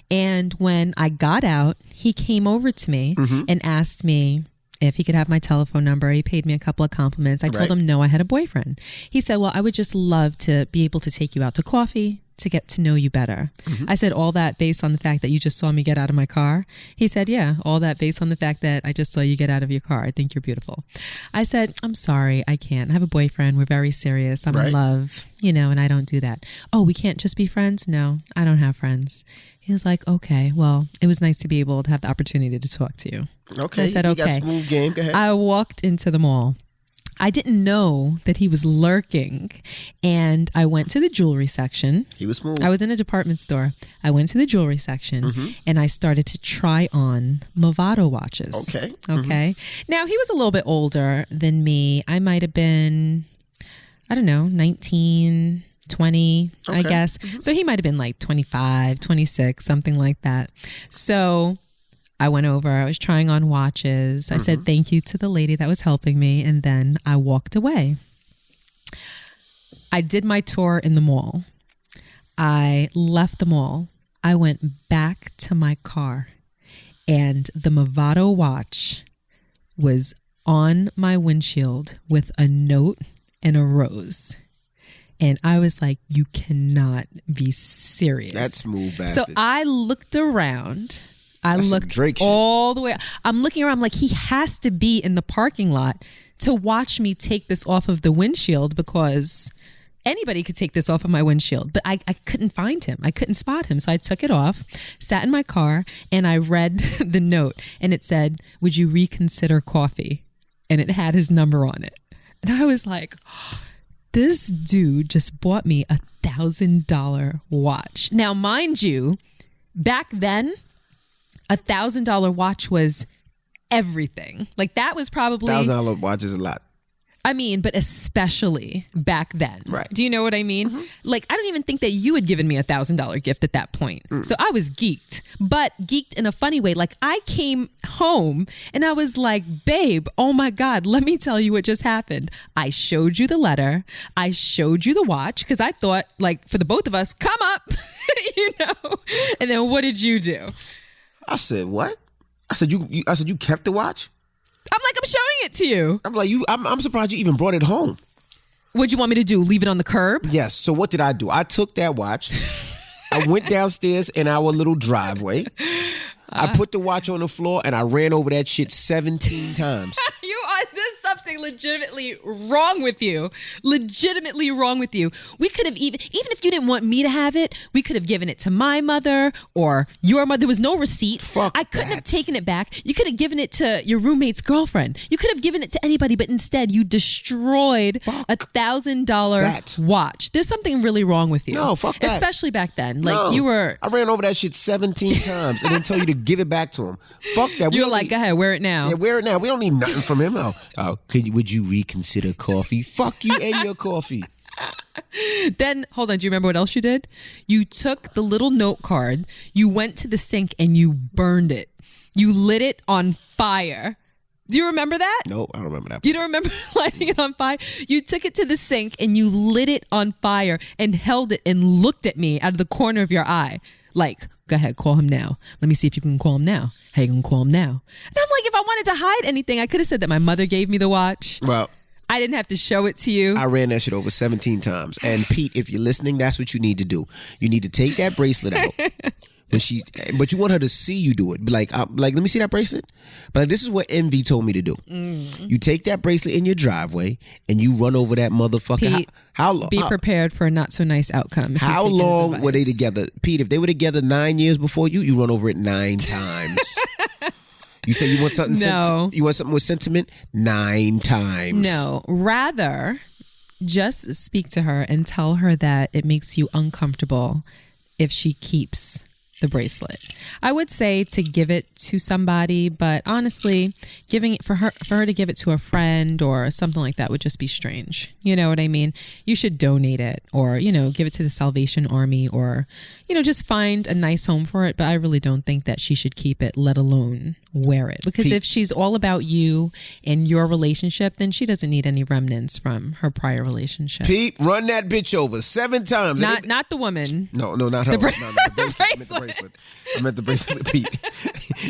And when I got out, he came over to me and asked me if he could have my telephone number. He paid me a couple of compliments. I told him no, I had a boyfriend. He said, well, I would just love to be able to take you out to coffee to get to know you better. I said, all that based on the fact that you just saw me get out of my car? He said, yeah, all that based on the fact that I just saw you get out of your car. I think you're beautiful. I said, I'm sorry, I can't. I have a boyfriend. We're very serious. I'm in love, and I don't do that. Oh, we can't just be friends? No, I don't have friends. He was like, okay, well, it was nice to be able to have the opportunity to talk to you. Okay, I said, you okay. got smooth game. Go ahead. I walked into the mall. I didn't know that he was lurking, and I went to the jewelry section. He was smooth. I was in a department store. I went to the jewelry section, and I started to try on Movado watches. Okay. Now, he was a little bit older than me. I might have been, I don't know, 19, 20, I guess. So he might have been like 25, 26, something like that. So I went over, I was trying on watches. I said thank you to the lady that was helping me, and then I walked away. I did my tour in the mall. I left the mall. I went back to my car and the Movado watch was on my windshield with a note and a rose. And I was like, you cannot be serious. That smooth bastard. So I looked around. I That's looked Drake shit. all the way. I'm looking around. I'm like, he has to be in the parking lot to watch me take this off of the windshield, because anybody could take this off of my windshield. But I couldn't find him. I couldn't spot him. So I took it off, sat in my car, and I read the note. And it said, would you reconsider coffee? And it had his number on it. And I was like, this dude just bought me $1,000 watch. Now, mind you, back then, $1,000 watch was everything. Like, that was probably $1,000 watch is a lot. I mean, but especially back then. Right. Do you know what I mean? Mm-hmm. Like, I don't even think that you had given me $1,000 gift at that point. So I was geeked, but geeked in a funny way. Like, I came home and I was like, babe, oh my God, let me tell you what just happened. I showed you the letter. I showed you the watch, because I thought, like, for the both of us, come up, you know? And then what did you do? I said, what? I said, you kept the watch? I'm like, I'm showing it to you. I'm like, I'm surprised you even brought it home. What'd you want me to do? Leave it on the curb? Yes. So what did I do? I took that watch. I went downstairs in our little driveway. I put the watch on the floor and I ran over that shit 17 times. There's something legitimately wrong with you. Legitimately wrong with you. We could have even if you didn't want me to have it, we could have given it to my mother or your mother. There was no receipt. I couldn't have taken it back. You could have given it to your roommate's girlfriend. You could have given it to anybody, but instead you destroyed $1,000 watch. There's something really wrong with you. No, fuck that. Especially back then. Like, you were... I ran over that shit 17 times and then told you to give it back to him. Fuck that. You were like, go ahead, wear it now. Yeah, wear it now. We don't need nothing from him. Would you reconsider coffee? Fuck you and your coffee. Then, hold on, do you remember what else you did? You took the little note card, you went to the sink and you burned it. You lit it on fire. Do you remember that? No, I don't remember that. You don't remember lighting it on fire? You took it to the sink and you lit it on fire and held it and looked at me out of the corner of your eye. Like, go ahead, call him now. Let me see if you can call him now. How you gonna call him now? And I'm like, if I wanted to hide anything, I could have said that my mother gave me the watch. Well, I didn't have to show it to you. I ran that shit over 17 times. And Pete, if you're listening, that's what you need to do. You need to take that bracelet out. But you want her to see you do it. Like, let me see that bracelet. But like, this is what Envy told me to do. You take that bracelet in your driveway and you run over that motherfucker. Pete, how long? Be prepared for a not so nice outcome. How long were they together, Pete? If they were together 9 years before you run over it 9 times. You say you want something. No, you want something with sentiment 9 times. No, rather just speak to her and tell her that it makes you uncomfortable if she keeps the bracelet. I would say to give it to somebody, but honestly, giving it for her to give it to a friend or something like that would just be strange. You know what I mean? You should donate it, or, you know, give it to the Salvation Army, or, you know, just find a nice home for it. But I really don't think that she should keep it, let alone wear it. Because Pete, if she's all about you and your relationship, then she doesn't need any remnants from her prior relationship. Pete, run that bitch over 7 times. Not the woman. No, not her. The bracelet. I meant the bracelet, Pete.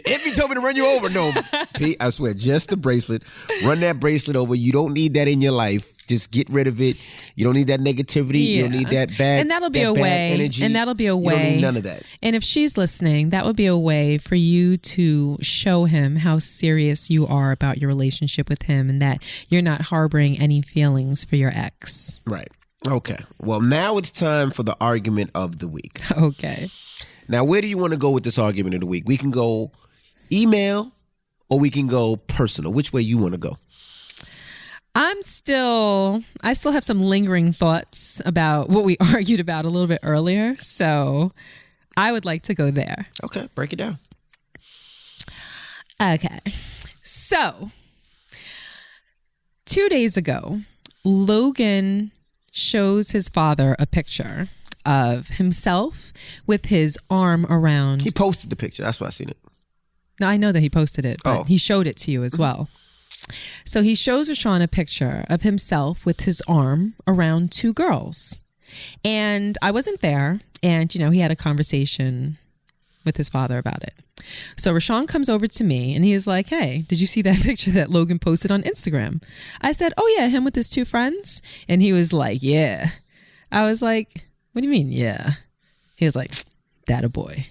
If you told me to run you over, no, Pete, I swear, just the bracelet. Run that bracelet over. You don't need that in your life. Just get rid of it. You don't need that negativity. Yeah. You don't need that bad, and that'll be a way. Energy. And that'll be a way. You don't need none of that. And if she's listening, that would be a way for you to show him how serious you are about your relationship with him, and that you're not harboring any feelings for your ex. Right. Okay. Well, now it's time for the argument of the week. Okay. Now, where do you want to go with this argument of the week? We can go email or we can go personal. Which way you want to go? I still have some lingering thoughts about what we argued about a little bit earlier. So I would like to go there. Okay. Break it down. Okay. So 2 days ago, Logan shows his father a picture of himself with his arm around. He posted the picture. That's why I seen it. No, I know that he posted it, but he showed it to you as well. So he shows Rashawn a picture of himself with his arm around 2 girls. And I wasn't there. And, you know, he had a conversation with his father about it. So Rashawn comes over to me and he is like, hey, did you see that picture that Logan posted on Instagram? I said, oh yeah, him with his 2 friends. And he was like, yeah. I was like, what do you mean, yeah? He was like, that a boy.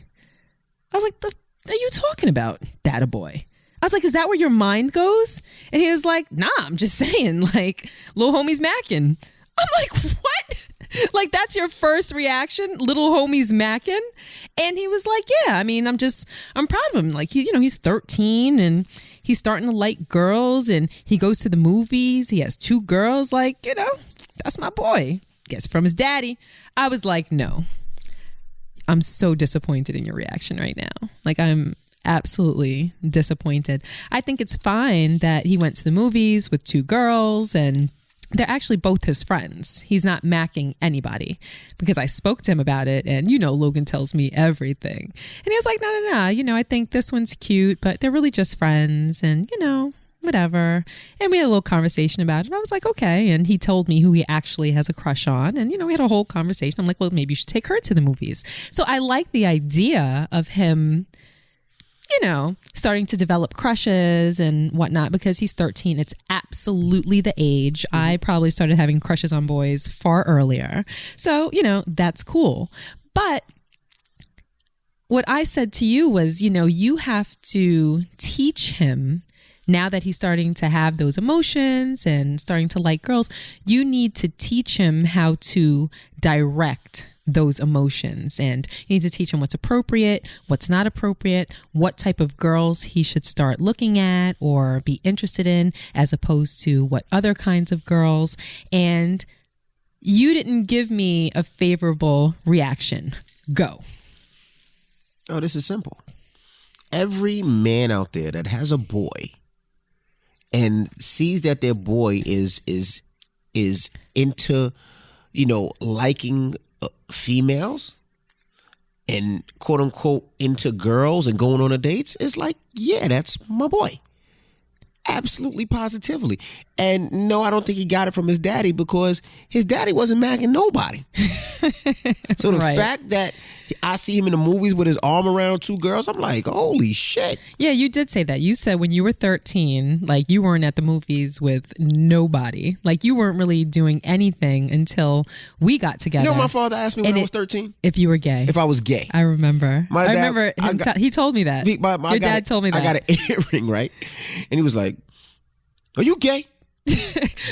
I was like, the are you talking about, that a boy? I was like, is that where your mind goes? And he was like, nah, I'm just saying, like, little homie's macking. I'm like, what? Like, that's your first reaction? Little homie's macking? And he was like, yeah, I mean, I'm proud of him. Like, he's 13 and he's starting to like girls and he goes to the movies. He has 2 girls. Like, that's my boy. Guess from his daddy. I was like, no, I'm so disappointed in your reaction right now. Like, I'm absolutely disappointed. I think it's fine that he went to the movies with 2 girls and they're actually both his friends. He's not macking anybody because I spoke to him about it and, Logan tells me everything. And he was like, no. I think this one's cute, but they're really just friends and, whatever. And we had a little conversation about it. I was like, okay. And he told me who he actually has a crush on. And, we had a whole conversation. I'm like, well, maybe you should take her to the movies. So I like the idea of him, starting to develop crushes and whatnot because he's 13. It's absolutely the age. I probably started having crushes on boys far earlier. So, that's cool. But what I said to you was, you have to teach him now that he's starting to have those emotions and starting to like girls, you need to teach him how to direct those emotions, and you need to teach him what's appropriate, what's not appropriate, what type of girls he should start looking at or be interested in as opposed to what other kinds of girls. And you didn't give me a favorable reaction. Go. Oh, this is simple. Every man out there that has a boy and sees that their boy is into, liking females and quote unquote into girls and going on dates, is like, yeah, that's my boy. Absolutely, positively. And no, I don't think he got it from his daddy because his daddy wasn't macking nobody. So the fact that I see him in the movies with his arm around 2 girls, I'm like, holy shit. Yeah, you did say that. You said when you were 13, like you weren't at the movies with nobody. Like you weren't really doing anything until we got together. My father asked me when I was 13? If you were gay. If I was gay. I rember. I remember him he told me that. Your dad told me that. I got an earring, right? And he was like, are you gay?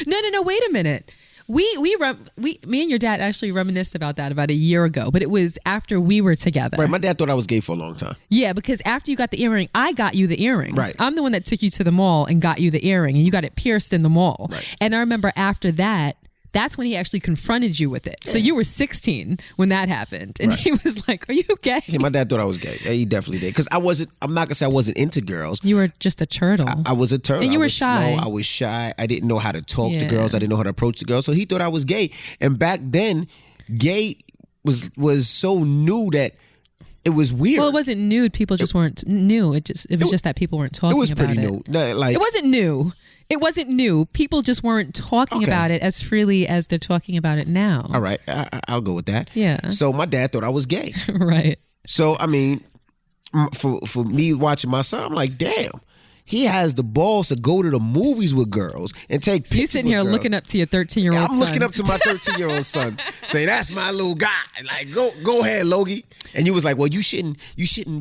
No, wait a minute. Me and your dad actually reminisced about that about a year ago, but it was after we were together. Right, my dad thought I was gay for a long time. Yeah, because after you got the earring, I got you the earring. Right. I'm the one that took you to the mall and got you the earring, and you got it pierced in the mall. Right. And I remember after that, that's when he actually confronted you with it. Yeah. So you were 16 when that happened. And he was like, are you gay? Yeah, my dad thought I was gay. Yeah, he definitely did. Because I'm not going to say I wasn't into girls. You were just a turtle. I was a turtle. And you were shy. Slow. I was shy. I didn't know how to talk to girls. I didn't know how to approach the girls. So he thought I was gay. And back then, gay was so new that it was weird. Well, it wasn't new. People just weren't new. It was just that people weren't talking about it. It was pretty new. It wasn't new. It wasn't new. People just weren't talking about it as freely as they're talking about it now. All right. I'll go with that. Yeah. So my dad thought I was gay. Right. So, I mean, for me watching my son, I'm like, damn. He has the balls to go to the movies with girls and take pictures. So you're sitting here looking up to your 13-year-old son. I'm looking up to my 13-year-old son. Say, that's my little guy. Like, go ahead, Logie. And you was like, well, you shouldn't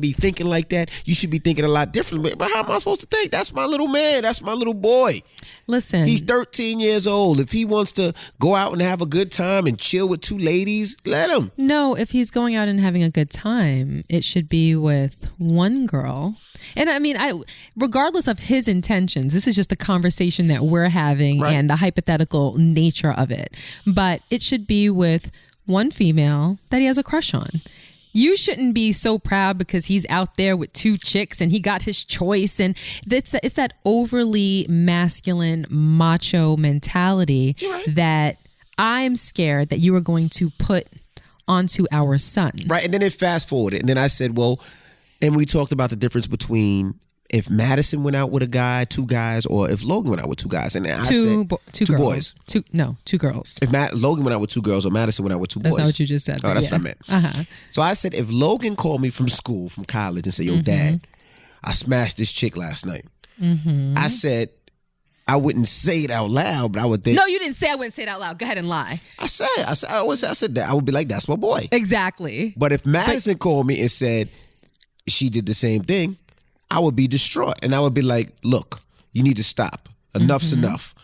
be thinking like that. You should be thinking a lot different. But how am I supposed to think? That's my little man. That's my little boy. Listen. He's 13 years old. If he wants to go out and have a good time and chill with 2 ladies, let him. No, if he's going out and having a good time, it should be with one girl. And I mean, regardless of his intentions, this is just the conversation that we're having and the hypothetical nature of it. But it should be with one female that he has a crush on. You shouldn't be so proud because he's out there with 2 chicks and he got his choice. And it's that overly masculine macho mentality that I'm scared that you are going to put onto our son. Right. And then it fast forwarded. And then I said, well, and we talked about the difference between if Madison went out with a guy, 2 guys, or if Logan went out with 2 guys, and I said two boys, 2 girls. If Logan went out with 2 girls or Madison went out with 2 boys, that's not what you just said. Oh, that's what I meant. So I said, if Logan called me from school, from college, and said, "Yo, Dad, I smashed this chick last night," I said, I wouldn't say it out loud, but I would think. No, you didn't say I wouldn't say it out loud. Go ahead and lie. I said that. I would be like, that's my boy. Exactly. But if Madison called me and said she did the same thing, I would be distraught. And I would be like, look, you need to stop. Enough's enough.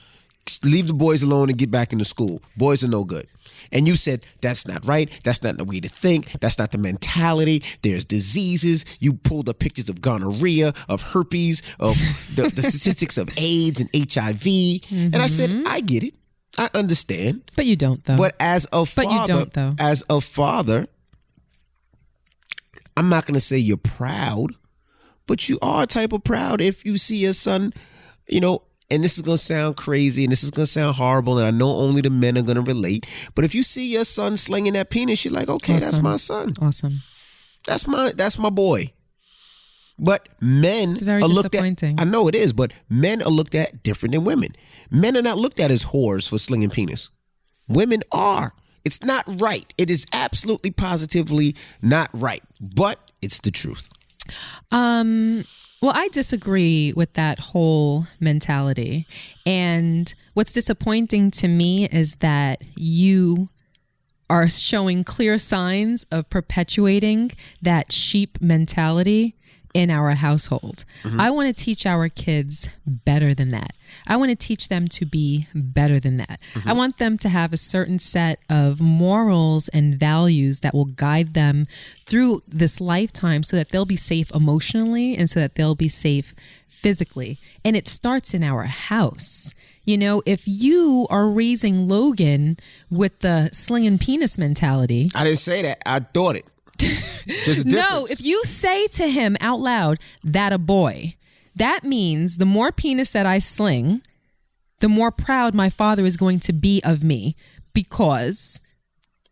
Leave the boys alone and get back into school. Boys are no good. And you said, that's not right. That's not the way to think. That's not the mentality. There's diseases. You pulled up pictures of gonorrhea, of herpes, of the statistics of AIDS and HIV. And I said, I get it. I understand. But you don't, though. But as a father, I'm not going to say you're proud, but you are a type of proud if you see your son, and this is going to sound crazy and this is going to sound horrible, and I know only the men are going to relate, but if you see your son slinging that penis, you're like, okay, That's my son. Awesome. That's my boy. But men it's very disappointing. I know it is, but men are looked at different than women. Men are not looked at as whores for slinging penis. Women are. It's not right. It is absolutely positively not right, but it's the truth. Well, I disagree with that whole mentality. And what's disappointing to me is that you are showing clear signs of perpetuating that sheep mentality in our household. I want to teach our kids better than that. I want to teach them to be better than that. I want them to have a certain set of morals and values that will guide them through this lifetime so that they'll be safe emotionally and so that they'll be safe physically. And it starts in our house. If you are raising Logan with the slinging penis mentality. I didn't say that. I thought it. There's a difference. No, if you say to him out loud, that a boy, that means the more penis that I sling, the more proud my father is going to be of me, because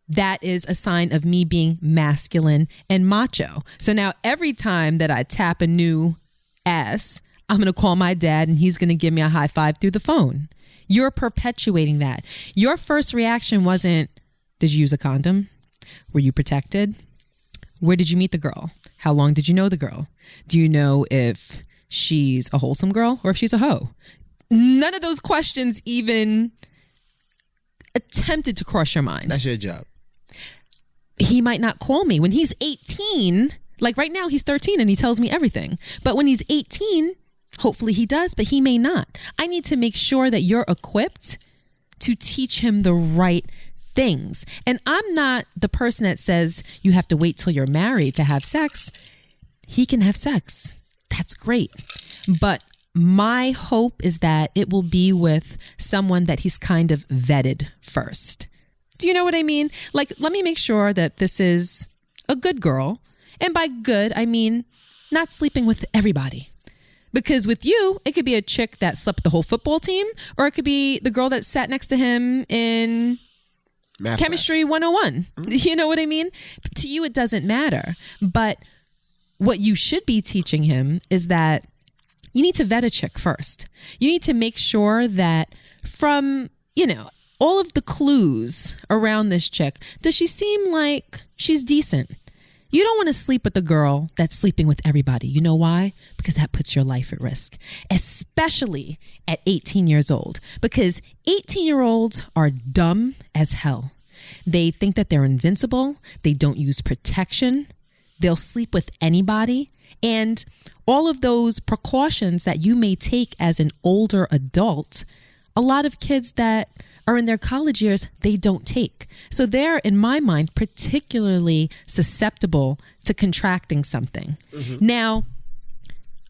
that is a sign of me being masculine and macho. So now every time that I tap a new ass, I'm going to call my dad and he's going to give me a high five through the phone. You're perpetuating that. Your first reaction wasn't, did you use a condom? Were you protected? Where did you meet the girl? How long did you know the girl? Do you know if she's a wholesome girl or if she's a hoe? None of those questions even attempted to cross your mind. That's your job. He might not call me when he's 18. Like right now, he's 13 and he tells me everything. But when he's 18, hopefully he does, but he may not. I need to make sure that you're equipped to teach him the right things. And I'm not the person that says you have to wait till you're married to have sex. He can have sex. That's great. But my hope is that it will be with someone that he's kind of vetted first. Do you know what I mean? Like, let me make sure that this is a good girl. And by good, I mean not sleeping with everybody. Because with you, it could be a chick that slept with the whole football team, or it could be the girl that sat next to him in Math Chemistry 101. You know what I mean? To you, it doesn't matter. But what you should be teaching him is that you need to vet a chick first. You need to make sure that from, all of the clues around this chick, does she seem like she's decent? You don't want to sleep with the girl that's sleeping with everybody. You know why? Because that puts your life at risk, especially at 18 years old. Because 18-year-olds are dumb as hell. They think that they're invincible. They don't use protection. They'll sleep with anybody. And all of those precautions that you may take as an older adult, a lot of kids that are in their college years, they don't take. So they're, in my mind, particularly susceptible to contracting something. Now,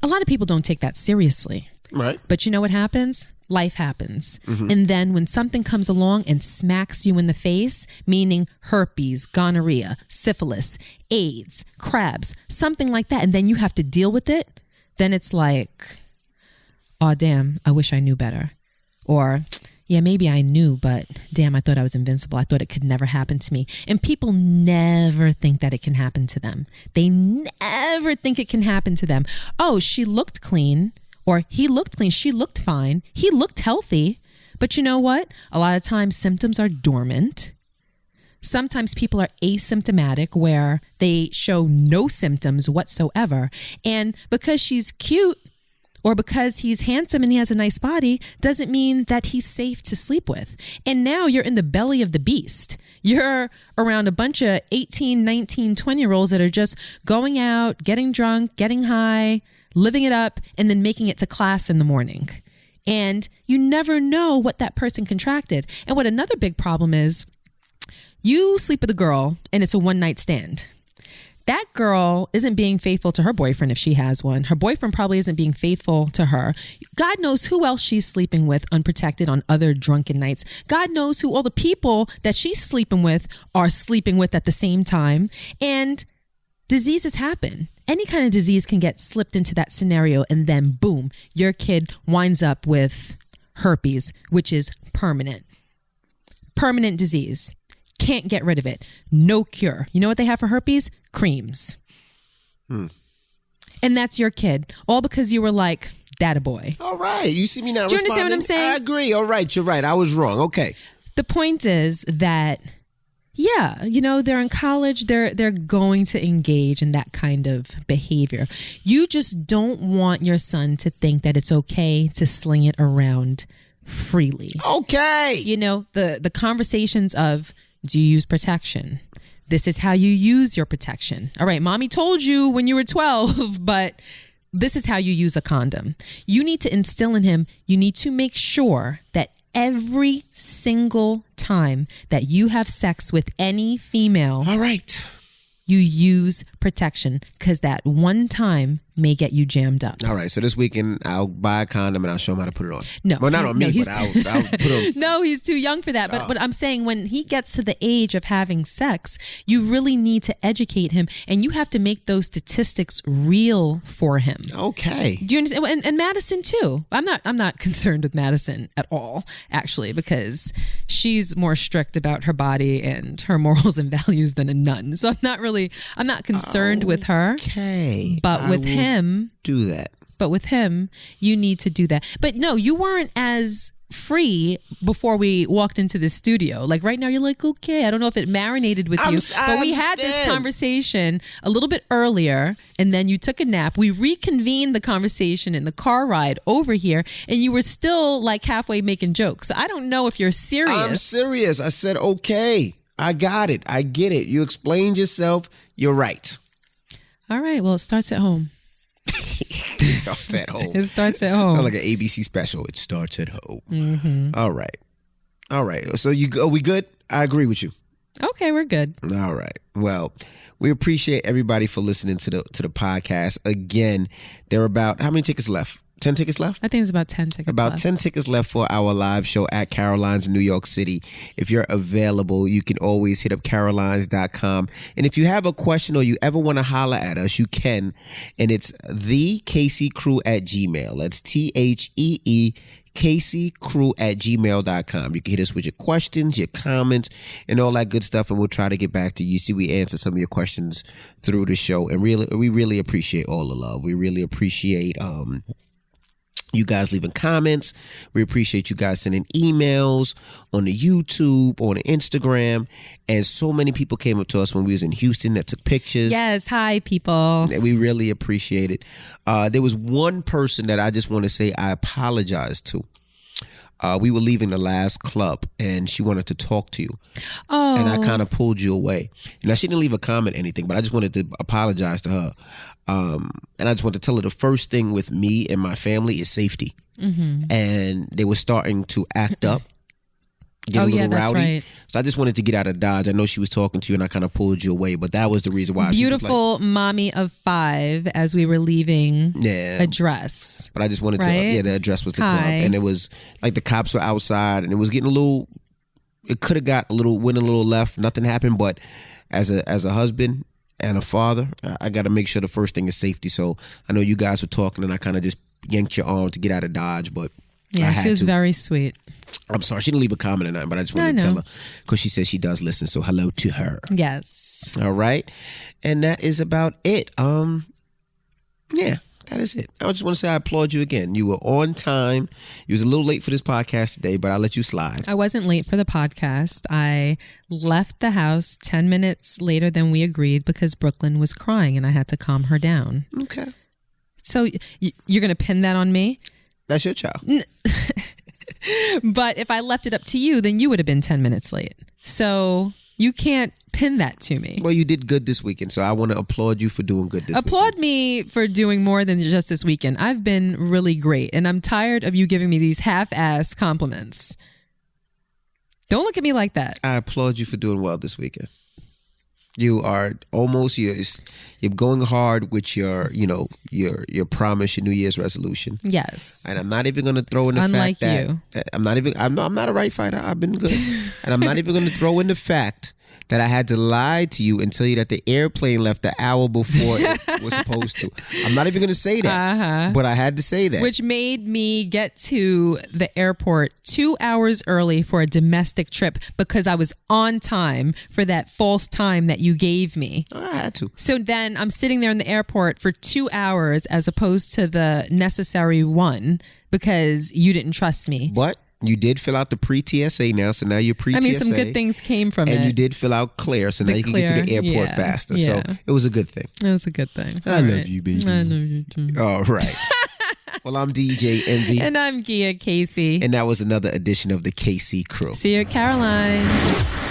a lot of people don't take that seriously. Right. But you know what happens? Life happens. And then when something comes along and smacks you in the face, meaning herpes, gonorrhea, syphilis, AIDS, crabs, something like that, and then you have to deal with it, then it's like, oh, damn, I wish I knew better. Or, yeah, maybe I knew, but damn, I thought I was invincible. I thought it could never happen to me. And people never think that it can happen to them. They never think it can happen to them. Oh, she looked clean, or he looked clean. She looked fine. He looked healthy. But you know what? A lot of times symptoms are dormant. Sometimes people are asymptomatic, where they show no symptoms whatsoever. And because she's cute, or because he's handsome and he has a nice body, doesn't mean that he's safe to sleep with. And now you're in the belly of the beast. You're around a bunch of 18, 19, 20-year-olds that are just going out, getting drunk, getting high, living it up, and then making it to class in the morning. And you never know what that person contracted. And what another big problem is, you sleep with a girl and it's a one-night stand. That girl isn't being faithful to her boyfriend if she has one. Her boyfriend probably isn't being faithful to her. God knows who else she's sleeping with unprotected on other drunken nights. God knows who all the people that she's sleeping with are sleeping with at the same time. And diseases happen. Any kind of disease can get slipped into that scenario, and then boom, your kid winds up with herpes, which is permanent. Permanent disease. Can't get rid of it. No cure. You know what they have for herpes? Creams. And that's your kid. All because you were like, data boy. All right. You see me now. Do you understand what I'm saying? I agree. All right. You're right. I was wrong. Okay. The point is that, yeah, you know, they're in college. They're going to engage in that kind of behavior. You just don't want your son to think that it's okay to sling it around freely. Okay. You know, the conversations of, do you use protection? This is how you use your protection. All right, mommy told you when you were 12, but this is how you use a condom. You need to instill in him, you need to make sure that every single time that you have sex with any female, all right, you use protection, because that one time may get you jammed up. All right. So this weekend, I'll buy a condom and I'll show him how to put it on. No. Well, not on me, but I'll put it on. No, he's too young for that. But I'm saying, when he gets to the age of having sex, you really need to educate him, and you have to make those statistics real for him. Okay. Do you understand? And Madison too. I'm not concerned with Madison at all, actually, because she's more strict about her body and her morals and values than a nun. So I'm not concerned with her. Okay. But with him, do that. But with him, you need to do that. But no, you weren't as free before we walked into the studio. Like right now, you're like, okay, I don't know if it marinated with you. But we had this conversation a little bit earlier, and then you took a nap. We reconvened the conversation in the car ride over here, and you were still like halfway making jokes. So I don't know if you're serious. I'm serious. I said, okay, I got it. I get it. You explained yourself. You're right. All right. Well, it starts at home. It starts at home. It starts at home. Sounds like an ABC special. It starts at home. Mm-hmm. All right. So are we good? I agree with you. Okay, we're good. All right. Well, we appreciate everybody for listening to the podcast. Again, there are about how many tickets left? 10 tickets left? I think it's about 10 tickets About left. 10 tickets left for our live show at Caroline's in New York City. If you're available, you can always hit up carolines.com. And if you have a question or you ever want to holler at us, you can. And it's thekcrew@gmail.com. That's THEEKCCrew@gmail.com. You can hit us with your questions, your comments, and all that good stuff, and we'll try to get back to you. See, we answer some of your questions through the show, and we really appreciate all the love. We really appreciate you guys leaving comments. We appreciate you guys sending emails on the YouTube, on the Instagram. And so many people came up to us when we was in Houston that took pictures. Yes. Hi, people. We really appreciate it. There was one person that I just want to say I apologize to. We were leaving the last club and she wanted to talk to you. Oh. And I kind of pulled you away. Now, she didn't leave a comment or anything, but I just wanted to apologize to her. And I just want to tell her the first thing with me and my family is safety. Mm-hmm. And they were starting to act up. Get a little rowdy. That's right. So I just wanted to get out of Dodge. I know she was talking to you and I kind of pulled you away, but that was the reason why. Beautiful mommy of 5 as we were leaving address. But I just wanted to, the address was the club. And it was like the cops were outside and it was getting it could have went a little left. Nothing happened, but as a husband and a father, I got to make sure the first thing is safety. So I know you guys were talking and I kind of just yanked your arm to get out of Dodge, but Yeah, she was very sweet. I'm sorry, she didn't leave a comment or nothing, but I just wanted to tell her because she says she does listen. So hello to her. Yes. All right, and that is about it. Yeah, that is it. I just want to say I applaud you again. You were on time. You was a little late for this podcast today, but I'll let you slide. I wasn't late for the podcast. I left the house 10 minutes later than we agreed because Brooklyn was crying and I had to calm her down. Okay. So you're going to pin that on me? That's your child. But if I left it up to you, then you would have been 10 minutes late. So you can't pin that to me. Well, you did good this weekend, so I want to applaud you for doing good this weekend. Applaud me for doing more than just this weekend. I've been really great, and I'm tired of you giving me these half-ass compliments. Don't look at me like that. I applaud you for doing well this weekend. You are almost you're going hard with your promise, your New Year's resolution. Yes. And I'm not even going to throw in the Unlike fact that I'm not a right fighter. I've been good. And I'm not even going to throw in the fact that I had to lie to you and tell you that the airplane left the hour before it was supposed to. I'm not even going to say that, but I had to say that. Which made me get to the airport 2 hours early for a domestic trip because I was on time for that false time that you gave me. I had to. So then I'm sitting there in the airport for 2 hours as opposed to the necessary one because you didn't trust me. But you did fill out the pre-TSA now, so now you're pre-TSA. I mean, some good things came from it. And you did fill out clear, so now you can get to the airport faster. Yeah. So it was a good thing. It was a good thing. I love you, baby. I love you too. All right. Well, I'm DJ Envy. And I'm Gia Casey. And that was another edition of the KC Crew. See you at Caroline's.